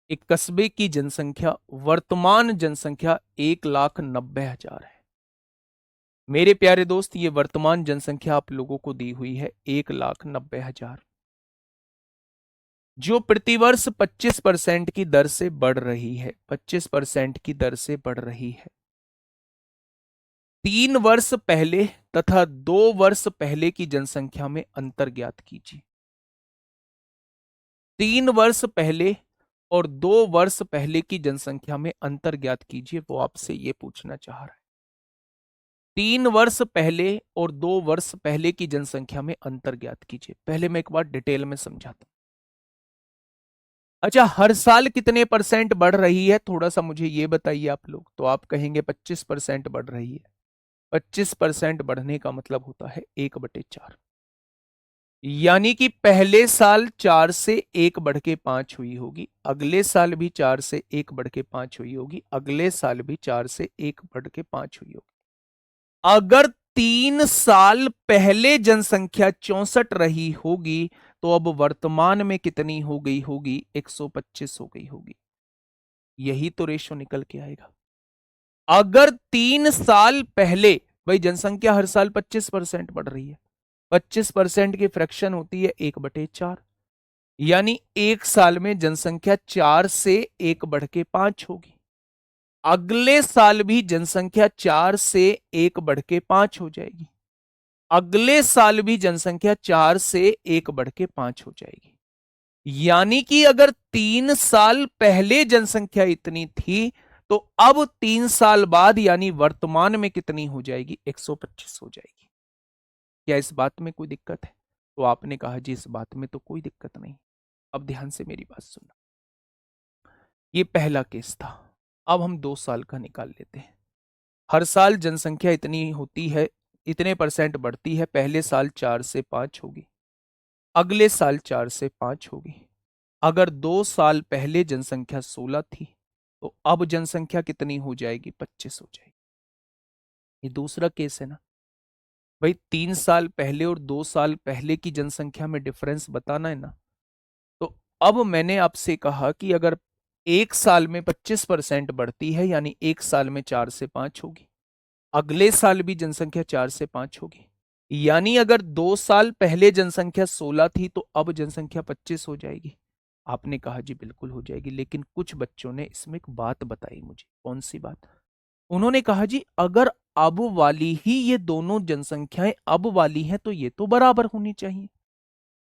एक कस्बे की जनसंख्या, वर्तमान जनसंख्या 1,90,000 है। मेरे प्यारे दोस्त, ये वर्तमान जनसंख्या आप लोगों को दी हुई है 1,90,000, जो प्रतिवर्ष 25% की दर से बढ़ रही है, 25% की दर से बढ़ रही है। 3 वर्ष पहले तथा 2 वर्ष पहले की जनसंख्या में अंतर ज्ञात कीजिए। 3 वर्ष पहले और 2 वर्ष पहले की जनसंख्या में अंतर ज्ञात कीजिए, वो आपसे ये पूछना चाह रहा है। 3 वर्ष पहले और 2 वर्ष पहले की जनसंख्या में अंतर ज्ञात कीजिए। पहले मैं एक बार डिटेल में समझाता हूं। अच्छा, हर साल कितने परसेंट बढ़ रही है, थोड़ा सा मुझे ये बताइए आप लोग। तो आप कहेंगे 25% बढ़ रही है। 25% बढ़ने का मतलब होता है 1/4, यानी कि पहले साल 4 से 1/5 हुई होगी, अगले साल भी 4 से 1/5 हुई होगी, अगले साल भी 4 से 1/5 हुई होगी। अगर 3 साल पहले जनसंख्या 64 रही होगी, तो अब वर्तमान में कितनी हो गई होगी, 125 हो गई होगी। यही तो रेशो निकल के आएगा। अगर 3 साल पहले, भाई जनसंख्या हर साल 25% बढ़ रही है, 25% की फ्रैक्शन होती है 1/4, यानी 1 साल में जनसंख्या 4 से 1/5 होगी। अगले साल भी जनसंख्या 4 से 1/5 हो जाएगी, अगले साल भी जनसंख्या 4 से 1/5 हो जाएगी। यानी कि अगर 3 साल पहले जनसंख्या इतनी थी, तो अब 3 साल बाद यानी वर्तमान में कितनी हो जाएगी, 125 हो जाएगी। क्या इस बात में कोई दिक्कत है? तो आपने कहा जी इस बात में तो कोई दिक्कत नहीं। अब ध्यान से मेरी बात सुनना। ये पहला केस था। अब हम 2 साल का निकाल लेते हैं। हर साल जनसंख्या इतनी होती है, इतने परसेंट बढ़ती है। पहले साल 4 से 5 होगी, अगले साल 4 से 5 होगी। अगर 2 साल पहले जनसंख्या 16 थी, तो अब जनसंख्या कितनी हो जाएगी, 25 हो जाएगी। ये दूसरा केस है ना भाई, 3 साल पहले और 2 साल पहले की जनसंख्या में डिफरेंस बताना है ना। तो अब मैंने आपसे कहा कि अगर 1 साल में 25% बढ़ती है, यानी 1 साल में 4 से 5 होगी, अगले साल भी जनसंख्या 4 से 5 होगी। यानी अगर 2 साल पहले जनसंख्या 16 थी, तो अब जनसंख्या 25 हो जाएगी। आपने कहा जी बिल्कुल हो जाएगी, लेकिन कुछ बच्चों ने इसमें एक बात बताई मुझे। कौन सी बात? उन्होंने कहा जी अगर अब वाली ही ये दोनों जनसंख्याएं अब वाली हैं, तो ये तो बराबर होनी चाहिए।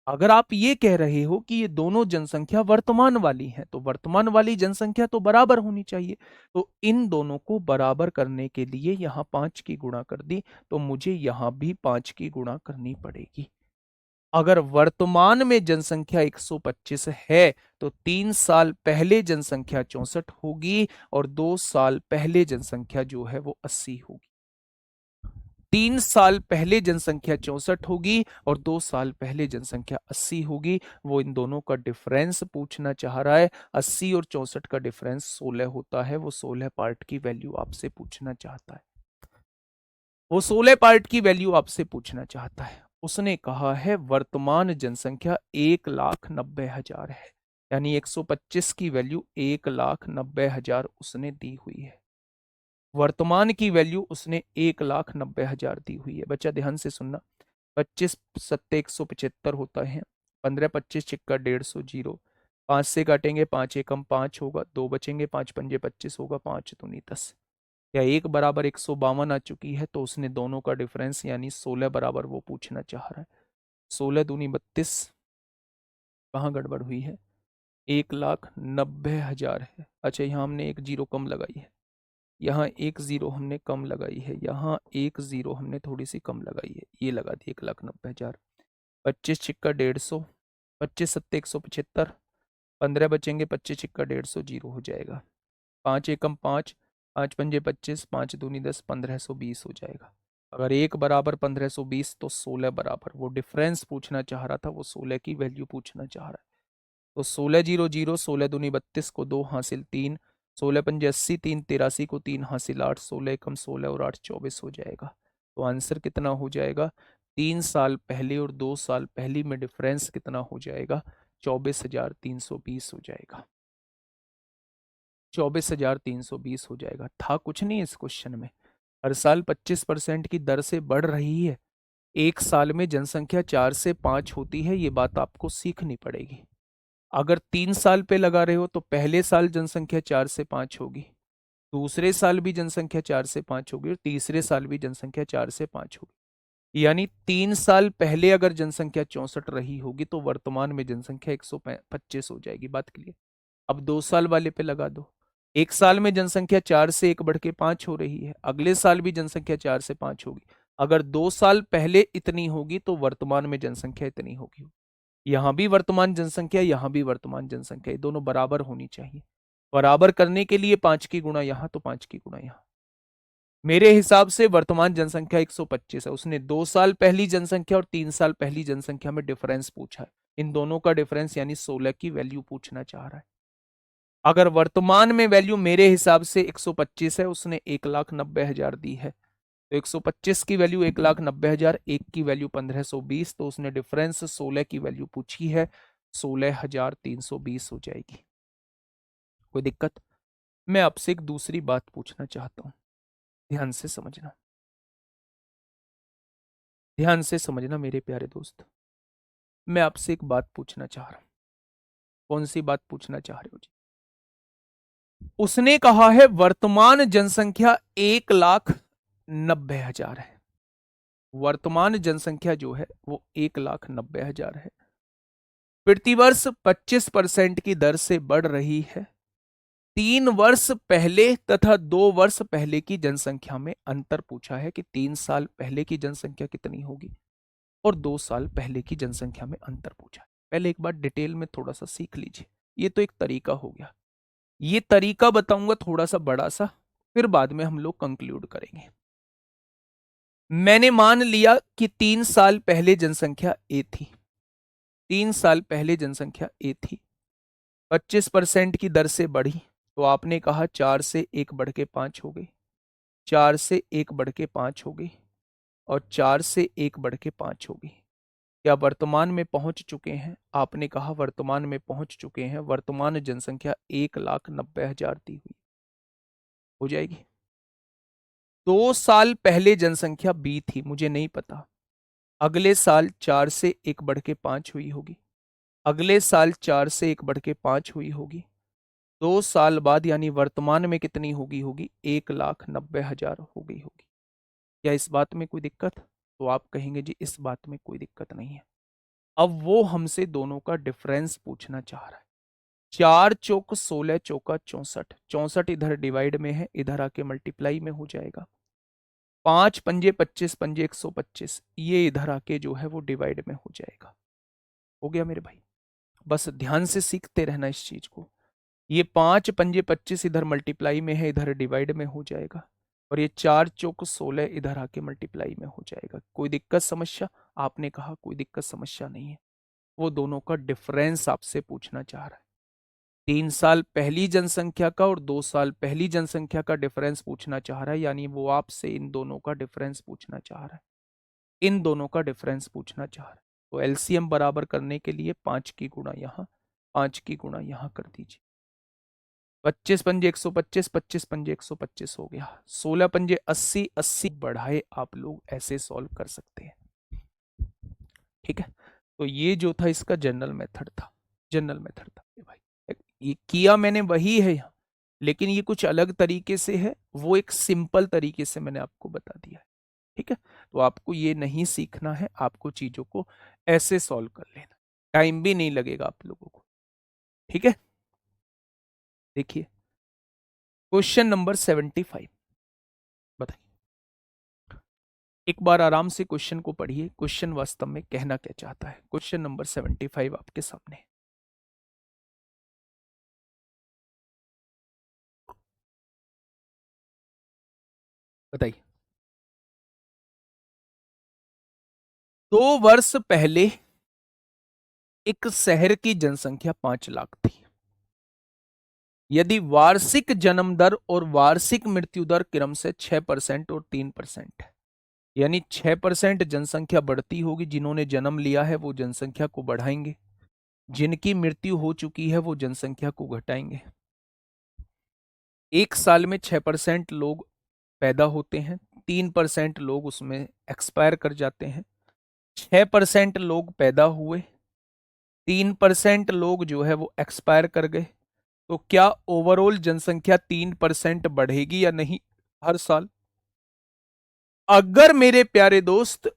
अगर आप ये कह रहे हो कि ये दोनों जनसंख्या वर्तमान वाली हैं, तो वर्तमान वाली जनसंख्या तो बराबर होनी चाहिए। तो इन दोनों को बराबर करने के लिए यहां 5 की गुणा कर दी, तो मुझे यहां भी 5 की गुणा करनी पड़ेगी। अगर वर्तमान में जनसंख्या 125 है, तो 3 साल पहले जनसंख्या 64 होगी, और 2 साल पहले जनसंख्या जो है वो 80 होगी। 3 साल पहले जनसंख्या 64 होगी और 2 साल पहले जनसंख्या 80 होगी। वो इन दोनों का डिफरेंस पूछना चाह रहा है। 80 और 64 का डिफरेंस 16 होता है। वो 16 पार्ट की वैल्यू आपसे पूछना चाहता है। वो 16 पार्ट की वैल्यू आपसे पूछना चाहता है। उसने कहा है वर्तमान जनसंख्या 1,90,000 है, यानी 125 की वैल्यू 1,90,000 उसने दी हुई है। वर्तमान की वैल्यू उसने 1,90,000 दी हुई है। बच्चा ध्यान से सुनना। 25 सत्ते 175 होता है, 15 25 छिक्का 150 जीरो, 5 से काटेंगे 5 एकम 5 होगा, 2 बचेंगे, 5 पंजे 25 होगा, 5 दूनी 10। या 1 बराबर 152 आ चुकी है, तो उसने दोनों का डिफरेंस यानी 16 बराबर वो पूछना चाह रहा है। 16 दूनी 32, कहाँ गड़बड़ हुई है, 1,90,000 है। अच्छा यहाँ हमने एक जीरो कम लगाई है, यहाँ एक जीरो हमने कम लगाई है, यहाँ एक जीरो हमने थोड़ी सी कम लगाई है, ये लगा दी 1,90,000। 25 छिक्का 150, 25 सत्ते 175, 15 बचेंगे, 25 छिक्का 150, जीरो हो जाएगा। 5 एकम 5, 5 पंजे 25, 5 दूनी 10, 1520 हो जाएगा। अगर 1 बराबर 1520 तो 16 बराबर, वो डिफरेंस पूछना चाह रहा था, वो 16 की वैल्यू पूछना चाह रहा है। तो 16 जीरो जीरो, 16 दूनी 32 को 2 हासिल 3, 16 पंजे 80, 3 83 को 3 हासिल 8, 16 एकम 16 और 8 24 हो जाएगा। तो आंसर कितना हो जाएगा? 3 साल पहले और 2 साल पहले में डिफरेंस कितना हो जाएगा? 24,320 हो जाएगा। 24,320 हो जाएगा। था कुछ नहीं इस क्वेश्चन में। हर साल 25% की दर से बढ़ रही है। एक साल में जनसंख्या 4 से 5 होती है, ये बात आपको सीखनी पड़ेगी। अगर 3 साल पे लगा रहे हो तो पहले साल जनसंख्या 4 से 5 होगी, दूसरे साल भी जनसंख्या 4 से 5 होगी और तीसरे साल भी जनसंख्या 4 से 5 होगी। यानी 3 साल पहले अगर जनसंख्या 64 रही होगी तो वर्तमान में जनसंख्या 125 हो जाएगी। बात क्लियर? अब 2 साल वाले पे लगा दो। एक साल में जनसंख्या 4 से 1 बढ़ के 5 हो रही है, अगले साल भी जनसंख्या 4 से 5 होगी। अगर 2 साल पहले इतनी होगी तो वर्तमान में जनसंख्या इतनी होगी। यहां भी वर्तमान जनसंख्या, यहां भी वर्तमान जनसंख्या, ये दोनों बराबर होनी चाहिए। बराबर करने के लिए 5 की गुणा यहां तो 5 की गुणा यहां। मेरे हिसाब से वर्तमान जनसंख्या 125 है। उसने 2 साल पहली जनसंख्या और 3 साल पहली जनसंख्या में डिफरेंस पूछा है। इन दोनों का डिफरेंस यानी 16 की वैल्यू पूछना चाह रहा है। अगर वर्तमान में वैल्यू मेरे हिसाब से 125 है, उसने 1,90,000 दी है, तो 125 की वैल्यू 1,90,000, एक की वैल्यू 1520, तो उसने डिफरेंस 16 की वैल्यू पूछी है, 16,320 हो जाएगी। कोई दिक्कत? मैं आपसे एक दूसरी बात पूछना चाहता हूं, ध्यान से समझना, ध्यान से समझना मेरे प्यारे दोस्त। मैं आपसे एक बात पूछना चाह रहा हूं। कौन सी बात पूछना चाह रहे हो जी? उसने कहा है वर्तमान जनसंख्या 1,90,000 है। वर्तमान जनसंख्या जो है वो 1,90,000 है, प्रतिवर्ष 25% की दर से बढ़ रही है। 3 वर्ष पहले तथा 2 वर्ष पहले की जनसंख्या में अंतर पूछा है कि 3 साल पहले की जनसंख्या कितनी होगी और 2 साल पहले की जनसंख्या में अंतर पूछा है। पहले एक बार डिटेल में थोड़ा सा सीख लीजिए। ये तो एक तरीका हो गया, ये तरीका बताऊंगा थोड़ा सा बड़ा सा, फिर बाद में हम लोग कंक्लूड करेंगे। मैंने मान लिया कि 3 साल पहले जनसंख्या ए थी, 3 साल पहले जनसंख्या ए थी, 25% की दर से बढ़ी, तो आपने कहा 4 से 1 बढ़ के 5 हो गई, 4 से 1 बढ़ के 5 हो गई और 4 से 1 बढ़ के 5 हो गई। क्या वर्तमान में पहुंच चुके हैं? आपने कहा वर्तमान में पहुंच चुके हैं। वर्तमान जनसंख्या 1,90,000 दी हुई हो जाएगी। 2 साल पहले जनसंख्या बी थी, मुझे नहीं पता, अगले साल 4 से 1 बढ़ के 5 हुई होगी, अगले साल 4 से 1 बढ़ के 5 हुई होगी। 2 साल बाद यानी वर्तमान में कितनी होगी? होगी 1,90,000 हो गई होगी। क्या इस बात में कोई दिक्कत? तो आप कहेंगे जी इस बात में कोई दिक्कत नहीं है। अब वो हमसे दोनों का डिफरेंस पूछना चाह रहा है। 4 चौक 16, चौका 64, 64 इधर डिवाइड में है, इधर आके मल्टीप्लाई में हो जाएगा। 5 पंजे 25, पंजे 125, ये इधर आके जो है वो डिवाइड में हो जाएगा। हो गया मेरे भाई? बस ध्यान से सीखते रहना इस चीज को। ये 5 पंजे 25 इधर मल्टीप्लाई में है, इधर डिवाइड में हो जाएगा, और ये 4 चौक 16 इधर आके मल्टीप्लाई में हो जाएगा। कोई दिक्कत समस्या? आपने कहा कोई दिक्कत समस्या नहीं है। वो दोनों का डिफरेंस आपसे पूछना चाह रहा है। 3 साल पहली जनसंख्या का और 2 साल पहली जनसंख्या का डिफरेंस पूछना चाह रहा है, यानी वो आपसे इन दोनों का डिफरेंस पूछना चाह रहा है, इन दोनों का डिफरेंस पूछना चाह रहा है। तो एलसीएम बराबर करने के लिए 5 की गुणा यहां, 5 की गुणा यहां कर दीजिए। 25 पंजे 125, 25 पंजे 125 हो गया, 16 पंजे 80, 80 बढ़ाए आप लोग ऐसे सॉल्व कर सकते हैं। ठीक है, तो ये जो था इसका जनरल मेथड था, जनरल मेथड था भाई। ये किया मैंने वही है यहाँ, लेकिन ये कुछ अलग तरीके से है, वो एक सिंपल तरीके से मैंने आपको बता दिया है। ठीक है, तो आपको ये नहीं सीखना है, आपको चीजों को ऐसे सॉल्व कर लेना, टाइम भी नहीं लगेगा आप लोगों को। ठीक है, देखिए क्वेश्चन नंबर 75, बताइए। एक बार आराम से क्वेश्चन को पढ़िए, क्वेश्चन वास्तव में कहना क्या चाहता है। क्वेश्चन नंबर 75 आपके सामने। बताइए। 2 वर्ष पहले एक शहर की जनसंख्या 5 लाख थी। यदि वार्षिक जन्म दर और वार्षिक मृत्यु दर क्रम से 6% और 3% है, यानी 6% जनसंख्या बढ़ती होगी, जिन्होंने जन्म लिया है वो जनसंख्या को बढ़ाएंगे, जिनकी मृत्यु हो चुकी है वो जनसंख्या को घटाएंगे। एक साल में 6% लोग पैदा होते हैं, 3% लोग उसमें एक्सपायर कर जाते हैं। 6% लोग पैदा हुए, 3% लोग जो है वो एक्सपायर कर गए। तो क्या ओवरऑल जनसंख्या 3% बढ़ेगी या नहीं हर साल? अगर मेरे प्यारे दोस्त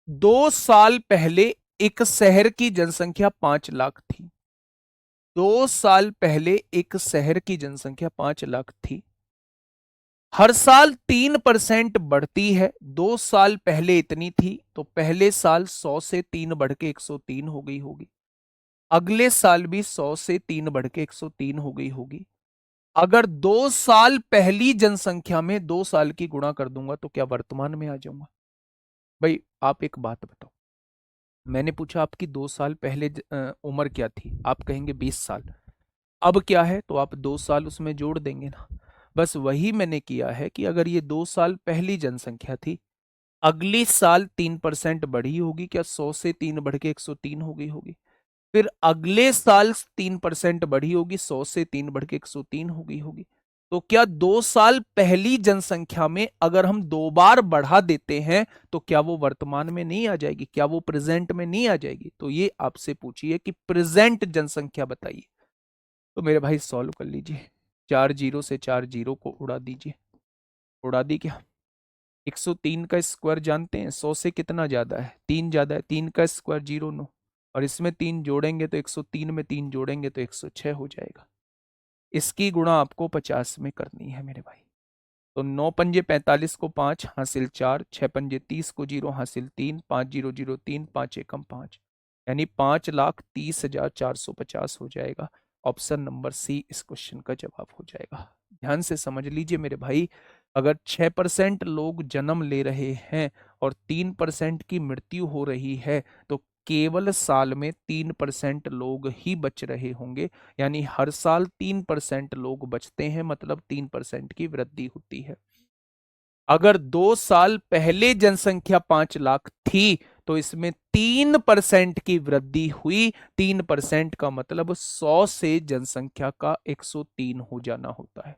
2 साल पहले एक शहर की जनसंख्या 5 लाख थी, 2 साल पहले एक शहर की जनसंख्या 5 लाख थी, हर साल 3% बढ़ती है, 2 साल पहले इतनी थी तो पहले साल 100 से 3 बढ़ के 103 हो गई होगी, अगले साल भी 100 से 3 बढ़ के 103 हो गई होगी। अगर 2 साल पहली जनसंख्या में 2 साल की गुणा कर दूंगा तो क्या वर्तमान में आ जाऊंगा? भाई आप एक बात बताओ, मैंने पूछा आपकी 2 साल पहले उम्र क्या थी, आप कहेंगे 20 साल। अब क्या है तो आप 2 साल उसमें जोड़ देंगे ना। बस वही मैंने किया है कि अगर ये 2 साल पहली जनसंख्या थी, अगली साल 3% बढ़ी होगी, क्या 100 से 3 बढ़ के 103 हो गई होगी? फिर अगले साल 3% बढ़ी होगी, 100 से 3 बढ़ के 103 हो गई होगी। तो क्या 2 साल पहली जनसंख्या में अगर हम 2 बार बढ़ा देते हैं तो क्या वो वर्तमान में नहीं आ जाएगी? क्या वो प्रेजेंट में नहीं आ जाएगी? तो ये आपसे पूछिए कि प्रेजेंट जनसंख्या बताइए। तो मेरे भाई सॉल्व कर लीजिए, 4 जीरो से 4 जीरो को उड़ा दीजिए। उड़ा दी क्या? 103 का स्क्वायर जानते हैं, 100 से कितना ज्यादा है? 3 ज्यादा है, 3 का स्क्वायर 0 9, और इसमें 3 जोड़ेंगे तो 103 में 3 जोड़ेंगे तो 106 हो जाएगा। इसकी गुणा आपको 50 में करनी है मेरे भाई। तो 9 पंजे 45 को 5 हासिल 4, 6 पंजे 30 को 0 हासिल 3, 5 0 0 3, 5 एकम 5, यानी 5,30,450 हो जाएगा। ऑप्शन नंबर सी इस क्वेश्चन का जवाब हो जाएगा। ध्यान से समझ लीजिए मेरे भाई, अगर 6% लोग जन्म ले रहे हैं और 3% की मृत्यु हो रही है तो केवल साल में 3% लोग ही बच रहे होंगे, यानी हर साल 3% लोग बचते हैं, मतलब 3% की वृद्धि होती है। अगर 2 साल पहले जनसंख्या 5 लाख थी तो इसमें 3% की वृद्धि हुई, 3% का मतलब 100 से जनसंख्या का 103 हो जाना होता है।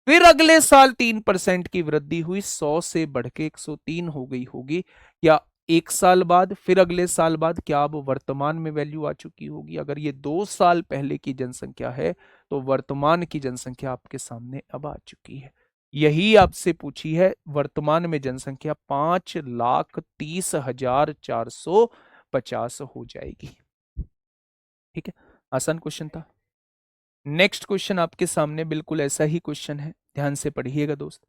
फिर अगले साल 3% की वृद्धि हुई, 100 से बढ़ के 103 हो गई होगी। या एक साल बाद, फिर अगले साल बाद क्या अब वर्तमान में वैल्यू आ चुकी होगी? अगर ये 2 साल पहले की जनसंख्या है तो वर्तमान की जनसंख्या आपके सामने अब आ चुकी है। यही आपसे पूछी है, वर्तमान में जनसंख्या 5,30,450 हो जाएगी। ठीक है, आसान क्वेश्चन था। नेक्स्ट क्वेश्चन आपके सामने बिल्कुल ऐसा ही क्वेश्चन है, ध्यान से पढ़िएगा दोस्त।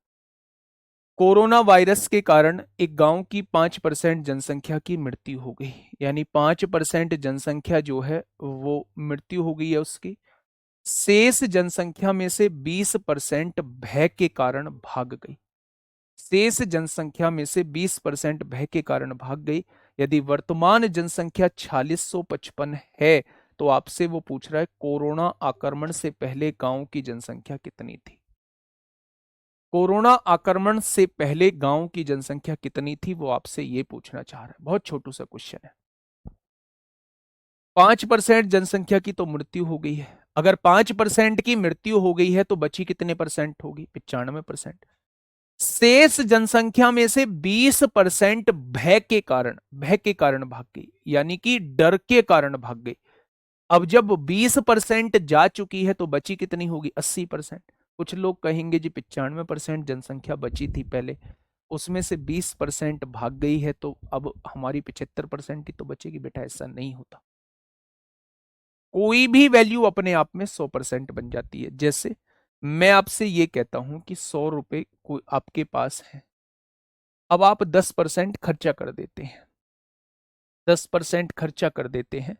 कोरोना वायरस के कारण एक गांव की 5% जनसंख्या की मृत्यु हो गई, यानी 5% जनसंख्या जो है वो मृत्यु हो गई है उसकी। शेष जनसंख्या में से 20% भय के कारण भाग गई। शेष जनसंख्या में से 20% भय के कारण भाग गई। यदि वर्तमान जनसंख्या 4655 है तो आपसे वो पूछ रहा है कोरोना आक्रमण से पहले गांव की जनसंख्या कितनी थी। कोरोना आक्रमण से पहले गांव की जनसंख्या कितनी थी वो आपसे ये पूछना चाह रहा है। बहुत छोटू सा क्वेश्चन है। 5% जनसंख्या की तो मृत्यु हो गई है। अगर 5% की मृत्यु हो गई है तो बची कितने परसेंट होगी? 95%। शेष जनसंख्या में से 20% भय के कारण भाग गई, यानी कि डर के कारण भाग गई। अब जब 20% जा चुकी है तो बची कितनी होगी? 80%। कुछ लोग कहेंगे जी 95% जनसंख्या बची थी पहले, उसमें से 20% भाग गई है तो अब हमारी 75% ही तो बचेगी। बेटा ऐसा नहीं होता, कोई भी वैल्यू अपने आप में 100% बन जाती है। जैसे मैं आपसे ये कहता हूं कि 100 रुपए आपके पास है, अब आप 10% खर्चा कर देते हैं, 10% खर्चा कर देते हैं,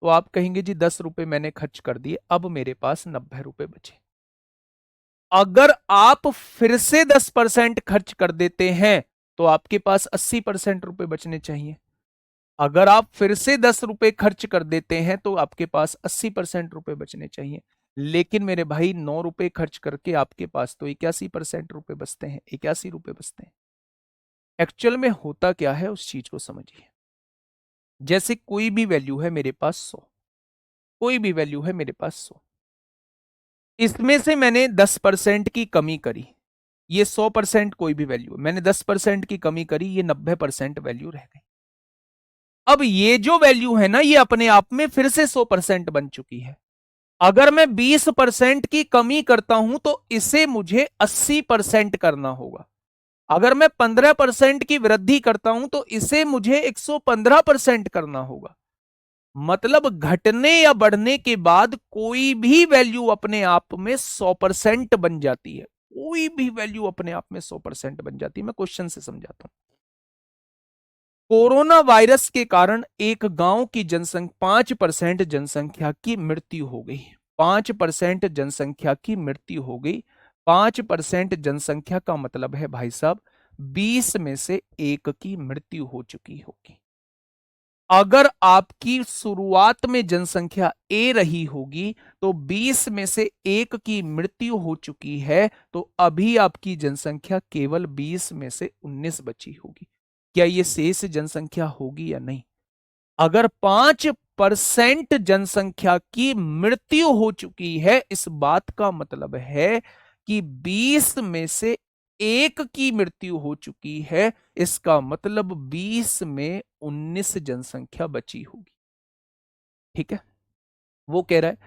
तो आप कहेंगे जी 10 रुपए मैंने खर्च कर दिए, अब मेरे पास 90 रुपए बचे। अगर आप फिर से 10% खर्च कर देते हैं तो आपके पास 80% रुपए बचने चाहिए। अगर आप फिर से 10 रुपए खर्च कर देते हैं तो आपके पास 80% रुपए बचने चाहिए। लेकिन मेरे भाई 9 रुपए खर्च करके आपके पास तो 81% रुपए बचते हैं, 81 रुपए बचते हैं। एक्चुअल में होता क्या है उस चीज को समझिए। जैसे कोई भी वैल्यू है मेरे पास 100, कोई भी वैल्यू है मेरे पास 100, इसमें से मैंने 10% की कमी करी। ये 100% कोई भी वैल्यू है, मैंने 10% की कमी करी, ये 90% वैल्यू रह गई। अब ये जो वैल्यू है ना, ये अपने आप में फिर से 100% बन चुकी है। अगर मैं 20% की कमी करता हूं तो इसे मुझे 80% करना होगा। अगर मैं 15% की वृद्धि करता हूं तो इसे मुझे 115% करना होगा। मतलब घटने या बढ़ने के बाद कोई भी वैल्यू अपने आप में 100% बन जाती है। कोई भी वैल्यू अपने आप में 100% बन जाती है। मैं क्वेश्चन से समझाता हूं। कोरोना वायरस के कारण एक गांव की जनसंख्या 5% जनसंख्या की मृत्यु हो गई। 5% जनसंख्या की मृत्यु हो गई। 5% जनसंख्या का मतलब है भाई साहब 20 में से एक की मृत्यु हो चुकी होगी। अगर आपकी शुरुआत में जनसंख्या ए रही होगी तो 20 में से एक की मृत्यु हो चुकी है, तो अभी आपकी जनसंख्या केवल 20 में से 19 बची होगी। क्या यह शेष जनसंख्या होगी या नहीं? अगर 5% जनसंख्या की मृत्यु हो चुकी है, इस बात का मतलब है कि 20 में से एक की मृत्यु हो चुकी है। इसका मतलब 20 में 19 जनसंख्या बची होगी। ठीक है, वो कह रहा है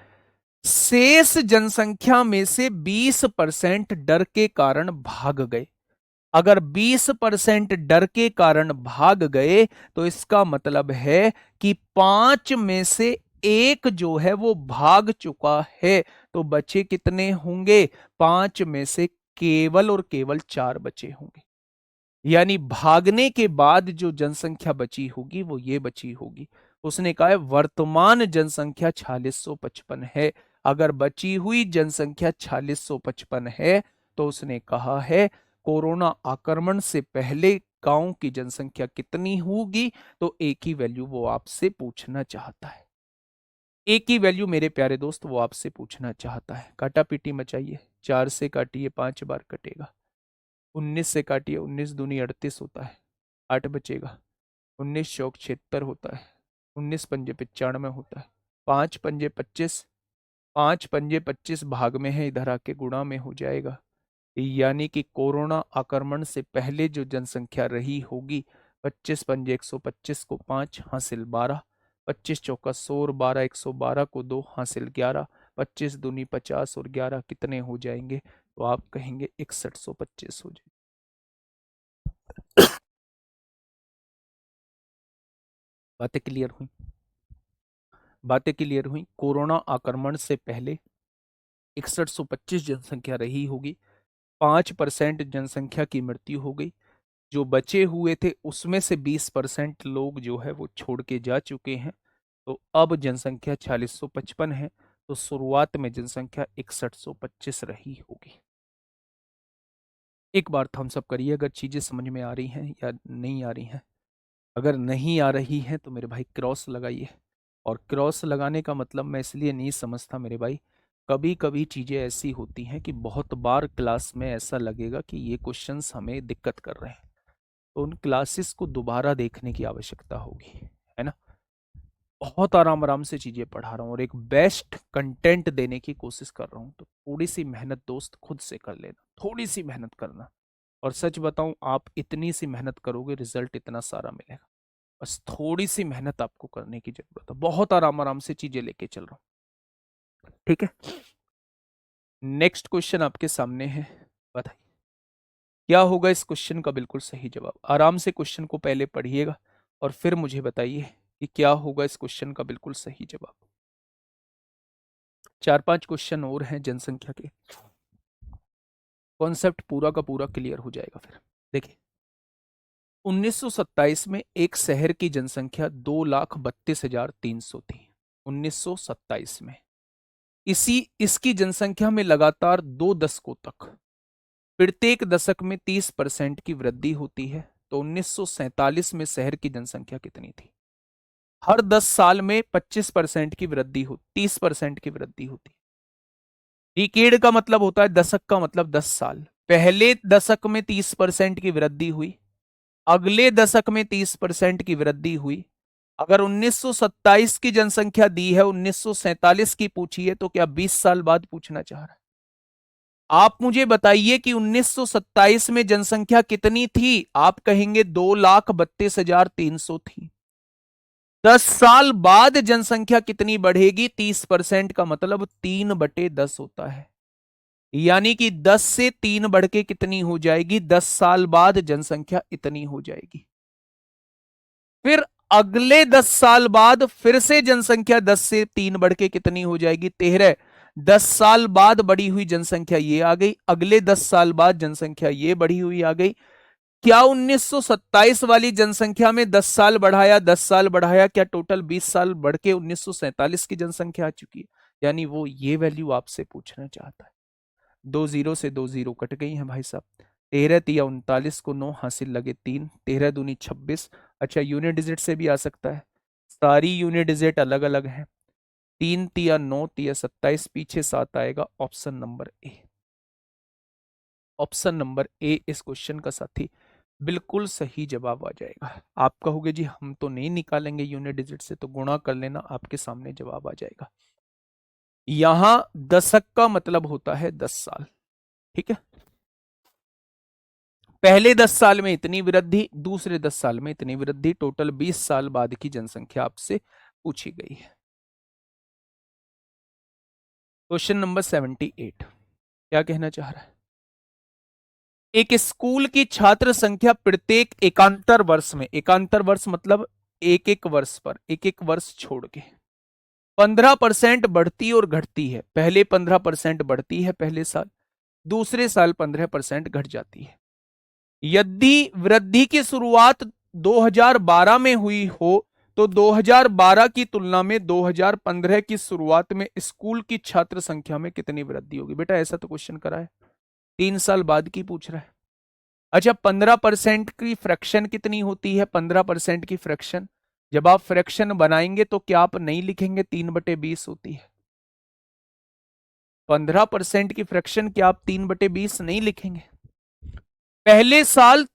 शेष जनसंख्या में से 20% डर के कारण भाग गए। अगर 20% डर के कारण भाग गए तो इसका मतलब है कि 5 में से एक जो है वो भाग चुका है। तो बचे कितने होंगे? 5 में से केवल और केवल 4 बचे होंगे। यानी भागने के बाद जो जनसंख्या बची होगी वो ये बची होगी। उसने कहा है वर्तमान जनसंख्या 4655 है। अगर बची हुई जनसंख्या 4655 है तो उसने कहा है कोरोना आक्रमण से पहले गांव की जनसंख्या कितनी होगी। तो एक ही वैल्यू वो आपसे पूछना चाहता है। एक ही वैल्यू मेरे प्यारे दोस्त वो आपसे पूछना चाहता है। काटा पीटी मचाइए। 4 से काटिए 5 बार कटेगा। 19 से काटिए, 19 दूनी 38 होता है, 8 बचेगा। 19 चौक 76 होता है। 19 पंजे 95 होता है। 5 पंजे 25, 5 पंजे 25 भाग में है, इधर आके गुणा में हो जाएगा। यानी कि कोरोना आक्रमण से पहले जो जनसंख्या रही होगी 25 पंजे 125 को 5 हासिल 12, 25 चौका 100 और 12 112 को 2 हासिल 11, 25 दूनी 50 और 11 कितने हो जाएंगे? तो आप कहेंगे 6125 हो जाएंगे। बातें क्लियर हुई? बातें क्लियर हुई? कोरोना आक्रमण से पहले 6125 जनसंख्या रही होगी। 5% जनसंख्या की मृत्यु हो गई। जो बचे हुए थे उसमें से 20% लोग जो है वो छोड़ के जा चुके हैं। तो अब जनसंख्या 4655 है। तो शुरुआत में जनसंख्या 6125 रही होगी। एक बार थम्स अप करिए अगर चीजें समझ में आ रही हैं या नहीं आ रही हैं। अगर नहीं आ रही है तो मेरे भाई क्रॉस लगाइए। और क्रॉस लगाने का मतलब मैं इसलिए नहीं समझता मेरे भाई, कभी कभी चीज़ें ऐसी होती हैं कि बहुत बार क्लास में ऐसा लगेगा कि ये क्वेश्चंस हमें दिक्कत कर रहे हैं, तो उन क्लासेस को दोबारा देखने की आवश्यकता होगी, है ना। बहुत आराम आराम से चीज़ें पढ़ा रहा हूँ और एक बेस्ट कंटेंट देने की कोशिश कर रहा हूँ। तो थोड़ी सी मेहनत दोस्त खुद से कर लेना, थोड़ी सी मेहनत करना। और सच बताऊं, आप इतनी सी मेहनत करोगे रिजल्ट इतना सारा मिलेगा। बस थोड़ी सी मेहनत आपको करने की जरूरत है। बहुत आराम आराम से चीजें लेके चल रहा हूं, ठीक है। नेक्स्ट क्वेश्चन आपके सामने है, बताइए क्या होगा इस क्वेश्चन का बिल्कुल सही जवाब। आराम से क्वेश्चन को पहले पढ़िएगा और फिर मुझे बताइए कि क्या होगा इस क्वेश्चन का बिल्कुल सही जवाब। 4-5 क्वेश्चन और हैं जनसंख्या के, कॉन्सेप्ट पूरा का पूरा क्लियर हो जाएगा फिर। देखिए 1927 में एक शहर की जनसंख्या 2,32,300 थी। 1927 में इसकी जनसंख्या में लगातार 2 दशकों तक प्रत्येक दशक में 30% की वृद्धि होती है, तो 1947 में शहर की जनसंख्या कितनी थी? हर 10 साल में 25% की वृद्धि हो 30% की वृद्धि होती है। डिकेड का मतलब होता है दशक का मतलब 10 साल। पहले दशक में 30% की वृद्धि हुई, अगले दशक में 30% की वृद्धि हुई। अगर 1927 की जनसंख्या दी है, 1947 की पूछी है, तो क्या 20 साल बाद पूछना चाह रहा है? आप मुझे बताइए कि 1927 में जनसंख्या कितनी थी? आप कहेंगे 2,32,300 थी। 10 साल बाद जनसंख्या कितनी बढ़ेगी? 30% का मतलब 3/10 होता है। यानी कि 10 से 3 बढ़ के कितनी हो जाएगी? 10 साल बाद जनसंख्या इतनी हो जाएगी। फिर अगले 10 साल बाद फिर से जनसंख्या 10 से 3 बढ़ के कितनी हो जाएगी? 13। 10 साल बाद बढ़ी हुई जनसंख्या ये आ गई, अगले 10 साल बाद जनसंख्या ये बढ़ी हुई आ गई। क्या 1927 वाली जनसंख्या में 10 साल बढ़ाया, 10 साल बढ़ाया, क्या टोटल 20 साल बढ़ के 1947 की जनसंख्या आ चुकी है? यानी वो ये वैल्यू आपसे पूछना चाहता है। 2 जीरो से 2 जीरो कट गई हैं भाई साहब। 13 तिया 39 को 9 हासिल लगे 3, 13 दूनी 26। अच्छा, यूनिट डिजिट से भी आ सकता है, सारी यूनिट डिजिट अलग अलग है। 3 तिया 9 तिया 27, पीछे 7 आएगा। Option number A, option number A इस क्वेश्चन का साथी बिल्कुल सही जवाब आ जाएगा। आप कहोगे जी हम तो नहीं निकालेंगे यूनिट डिजिट से, तो गुणा कर लेना, आपके सामने जवाब आ जाएगा। यहां दशक का मतलब होता है 10 साल। ठीक है, पहले 10 साल में इतनी वृद्धि, दूसरे 10 साल में इतनी वृद्धि, टोटल 20 साल बाद की जनसंख्या आपसे पूछी गई है। क्वेश्चन नंबर 78 क्या कहना चाह रहा है? एक स्कूल की छात्र संख्या प्रत्येक एकांतर वर्ष में, एकांतर वर्ष मतलब एक एक वर्ष पर, एक एक वर्ष छोड़ के 15% बढ़ती और घटती है। पहले 15% बढ़ती है पहले साल, दूसरे साल 15% घट जाती है। यदि वृद्धि की शुरुआत 2012 में हुई हो, तो 2012 की तुलना में 2015 की शुरुआत में स्कूल की छात्र संख्या में कितनी वृद्धि होगी? बेटा ऐसा तो क्वेश्चन करा है, 3 साल बाद की पूछ रहा है। अच्छा, 15% की फ्रैक्शन कितनी होती है? 15% की फ्रैक्शन जब आप फ्रैक्शन बनाएंगे तो क्या आप नहीं लिखेंगे 3/20 होती है? 15% की फ्रैक्शन क्या आप 3/20 नहीं लिखेंगे? पहले साल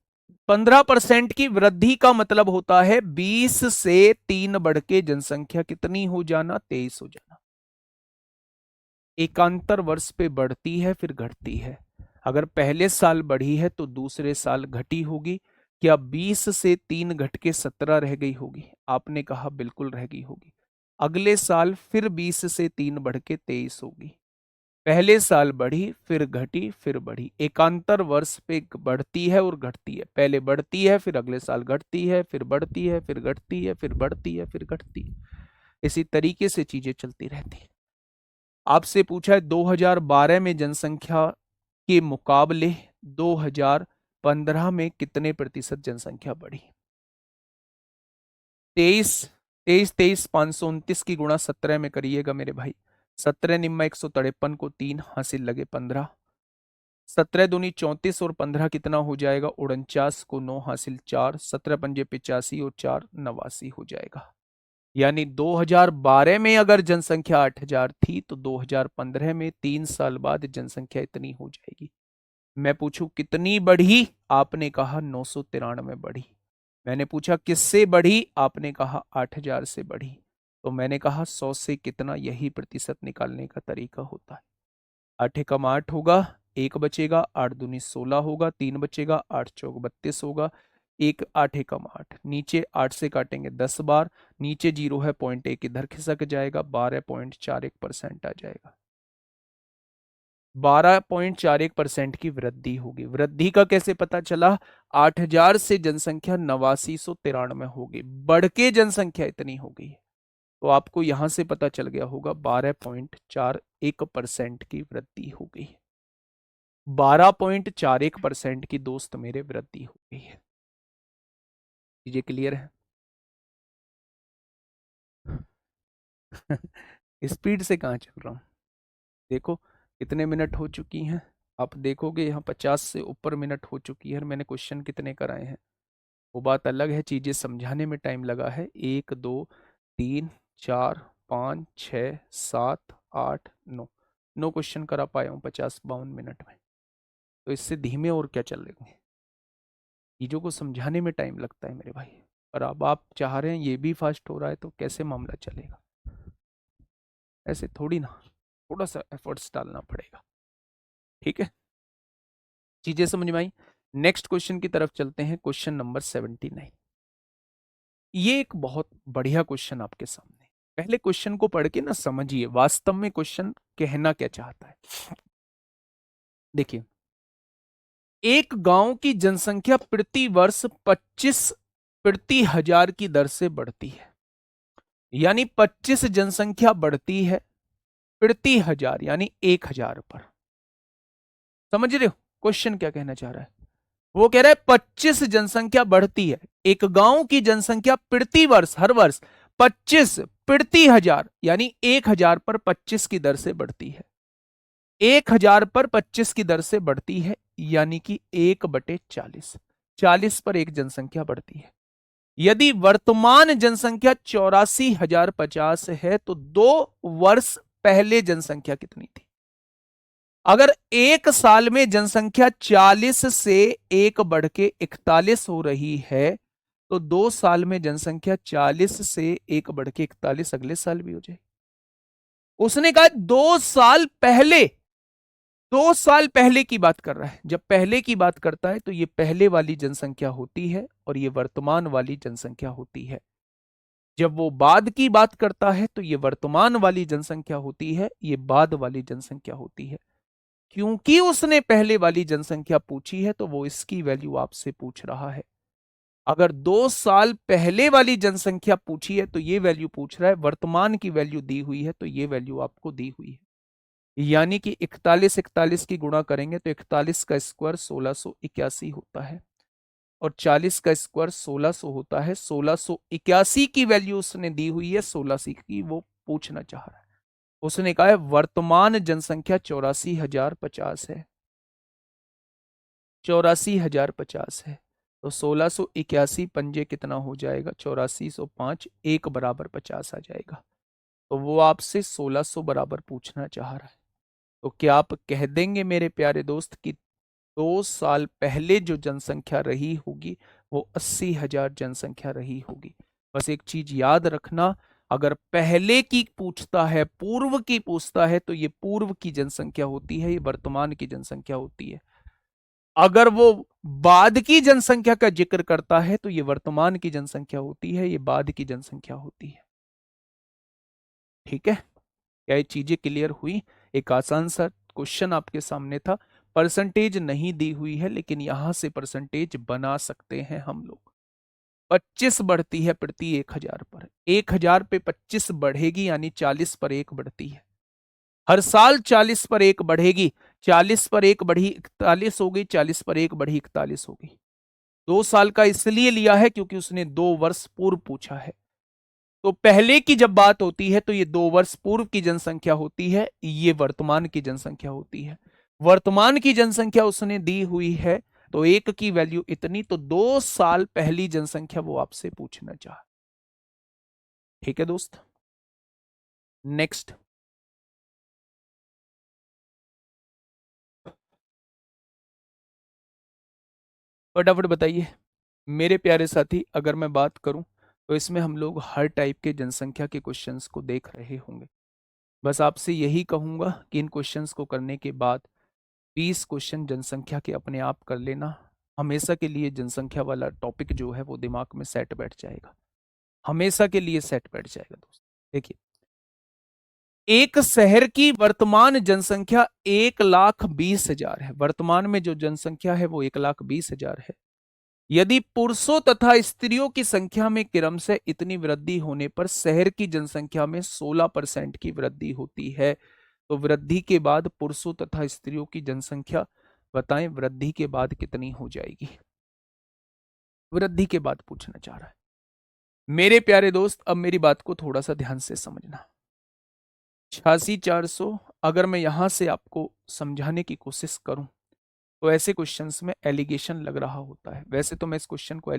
15% की वृद्धि का मतलब होता है 20 से 3 बढ़ के जनसंख्या कितनी हो जाना? 23 हो जाना। एकांतर वर्ष पे बढ़ती है फिर घटती है। अगर पहले साल बढ़ी है तो दूसरे साल घटी होगी। क्या 20 से 3 घट के 17 रह गई होगी? आपने कहा बिल्कुल रह गई होगी। अगले साल फिर 20 से 3 बढ़ के 23 होगी। पहले साल बढ़ी फिर घटी फिर बढ़ी, एकांतर वर्ष पे बढ़ती है और घटती है। पहले बढ़ती है फिर अगले साल घटती है, फिर बढ़ती है फिर घटती है, फिर बढ़ती है फिर घटती है। इसी तरीके से चीजें चलती रहती हैं। आपसे पूछा है 2012 में जनसंख्या के मुकाबले 2015 में कितने प्रतिशत जनसंख्या बढ़ी? 23, 23, 529 की गुणा 17 में करिएगा मेरे भाई। 17 निम्मा 153 को 3 हासिल लगे 15। 17 दूनी 34 और 15 कितना हो जाएगा? 49 को 9 हासिल 4, 17 पंजे 85 और 4 89 हो जाएगा। यानी 2012 में अगर जनसंख्या 8,000 थी तो 2015 में 3 साल बाद जनसंख्या इतनी हो जाएगी। मैं पूछूं कितनी बढ़ी? आपने कहा 993 बढ़ी। मैंने पूछा किससे बढ़ी? आपने कहा 8,000 से बढ़ी। तो मैंने कहा 100 से कितना, यही प्रतिशत निकालने का तरीका होता है। 8 एकम 8 होगा, 1 बचेगा, 8 दूनी 16 होगा, 3 बचेगा, 8 चौक 32 होगा, 1 8 एकम 8, नीचे 8 से काटेंगे 10 बार, नीचे 0 है 0.1 इधर खिसक जाएगा, 12.41% आ जाएगा। 12.41% की वृद्धि होगी। वृद्धि का कैसे पता चला? 8,000 से जनसंख्या 8993 होगी, बढ़ के जनसंख्या इतनी हो गई है। तो आपको यहां से पता चल गया होगा 12.41% की वृद्धि हो गई। 12.41% की दोस्त मेरे वृद्धि हो गई है। चीजें क्लियर है? स्पीड से कहां चल रहा हूं? देखो कितने मिनट हो चुकी हैं, आप देखोगे यहाँ 50 से ऊपर मिनट हो चुकी है और मैंने क्वेश्चन कितने कराए हैं। वो बात अलग है, चीजें समझाने में टाइम लगा है। 1 2 3 4 5 6 7 8 9 क्वेश्चन करा पाया हूँ 50-52 मिनट में। तो इससे धीमे और क्या चलेंगे, चीजों को समझाने में टाइम लगता है मेरे भाई। और अब आप चाह रहे हैं ये भी फास्ट हो रहा है तो कैसे मामला चलेगा, ऐसे थोड़ी ना, थोड़ा सा एफर्ट्स डालना पड़ेगा। ठीक है, चीजें समझ में आई। नेक्स्ट क्वेश्चन की तरफ चलते हैं, क्वेश्चन नंबर 79। ये एक बहुत बढ़िया क्वेश्चन आपके सामने। पहले क्वेश्चन को पढ़ के ना समझिए वास्तव में क्वेश्चन कहना क्या चाहता है। देखिए, एक गांव की जनसंख्या प्रति वर्ष 25 प्रति हजार की दर से बढ़ती है, यानी 25 जनसंख्या बढ़ती है प्रति हजार, यानी 1000 पर। समझ रहे हो क्वेश्चन क्या कहना चाह रहा है? वो कह रहा है 25 जनसंख्या बढ़ती है, एक गांव की जनसंख्या प्रति वर्ष, हर वर्ष 25 प्रति हजार, यानी 1000 पर 25 की दर से बढ़ती है। 1000 पर 25 की दर से बढ़ती है, यानी कि 1/40, 40 पर एक जनसंख्या बढ़ती है। यदि वर्तमान जनसंख्या 84,050 है तो 2 वर्ष पहले जनसंख्या कितनी थी? अगर एक साल में जनसंख्या 40 से 1 बढ़ के 41 हो रही है तो 2 साल में जनसंख्या 40 से 1 बढ़ के 41 अगले साल भी हो जाएगी। उसने कहा 2 साल पहले, 2 साल पहले की बात कर रहा है। जब पहले की बात करता है तो ये पहले वाली जनसंख्या होती है और ये वर्तमान वाली जनसंख्या होती है। जब वो बाद की बात करता है तो ये वर्तमान वाली जनसंख्या होती है, ये बाद वाली जनसंख्या होती है। क्योंकि उसने पहले वाली जनसंख्या पूछी है तो वो इसकी वैल्यू आपसे पूछ रहा है। अगर 2 साल पहले वाली जनसंख्या पूछी है तो ये वैल्यू पूछ रहा है, वर्तमान की वैल्यू दी हुई है तो ये वैल्यू आपको दी हुई है। यानी कि 41 की गुणा करेंगे तो 41 का स्क्वायर 1681 होता है और 40 का स्क्वायर 1600 होता है। 1681 की वैल्यू उसने दी हुई है, 16 की वो पूछना चाह रहा है। उसने कहा है वर्तमान जनसंख्या 84,050 है, 84,050 है। तो 1681 पंजे कितना हो जाएगा, 8405, 1 = 50 आ जाएगा। तो वो आपसे 1600 बराबर पूछना चाह रहा है। तो क्या आप कह देंगे मेरे प्यारे दोस्त कि 2 साल पहले जो जनसंख्या रही होगी वो 80,000 जनसंख्या रही होगी? बस एक चीज याद रखना, अगर पहले की पूछता है, पूर्व की पूछता है तो ये पूर्व की जनसंख्या होती है, ये वर्तमान की जनसंख्या होती है। अगर वो बाद की जनसंख्या का जिक्र करता है तो ये वर्तमान की जनसंख्या होती है, ये बाद की जनसंख्या होती है। ठीक है, क्या ये चीजें क्लियर हुई? एक आसान सा क्वेश्चन आपके सामने था, परसेंटेज नहीं दी हुई है लेकिन यहां से परसेंटेज बना सकते हैं हम लोग। 25 बढ़ती है प्रति 1000 पर, 1000 पे 25 बढ़ेगी यानी 40 पर 1 बढ़ती है। हर साल 40 पर 1 बढ़ेगी, 40 पर 1 बढ़ी 41 हो गई, 40 पर 1 बढ़ी 41 हो गई। 2 साल का इसलिए लिया है क्योंकि उसने 2 वर्ष पूर्व पूछा है। तो पहले की जब बात होती है तो ये 2 वर्ष पूर्व की जनसंख्या होती है, ये वर्तमान की जनसंख्या होती है। वर्तमान की जनसंख्या उसने दी हुई है तो 1 की वैल्यू इतनी, तो 2 साल पहली जनसंख्या वो आपसे पूछना चाह। ठीक है दोस्त, नेक्स्ट। फटाफट बताइए मेरे प्यारे साथी, अगर मैं बात करूं तो इसमें हम लोग हर टाइप के जनसंख्या के क्वेश्चंस को देख रहे होंगे। बस आपसे यही कहूंगा कि इन क्वेश्चंस को करने के बाद 20 क्वेश्चन जनसंख्या के अपने आप कर लेना। हमेशा के लिए जनसंख्या वाला टॉपिक जो है वो दिमाग में सेट बैठ जाएगा, हमेशा के लिए सेट बैठ जाएगा दोस्त। देखिए, एक शहर की वर्तमान जनसंख्या 1,20,000 है। वर्तमान में जो जनसंख्या है वो 1,20,000 है। यदि पुरुषों तथा स्त्रियों की संख्या में क्रमशः इतनी वृद्धि होने पर शहर की जनसंख्या में 16% की वृद्धि होती है, तो वृद्धि के बाद पुरुषों तथा स्त्रियों की जनसंख्या बताएं, वृद्धि के बाद कितनी हो जाएगी? वृद्धि के बाद पूछना चाह रहा है। मेरे प्यारे दोस्त, अब मेरी बात को थोड़ा सा ध्यान से समझना। 86,400। अगर मैं यहां से आपको समझाने की कोशिश करूं तो ऐसे क्वेश्चंस में एलिगेशन लग रहा होता है। वैसे तो मैं इस क्वेश्चन को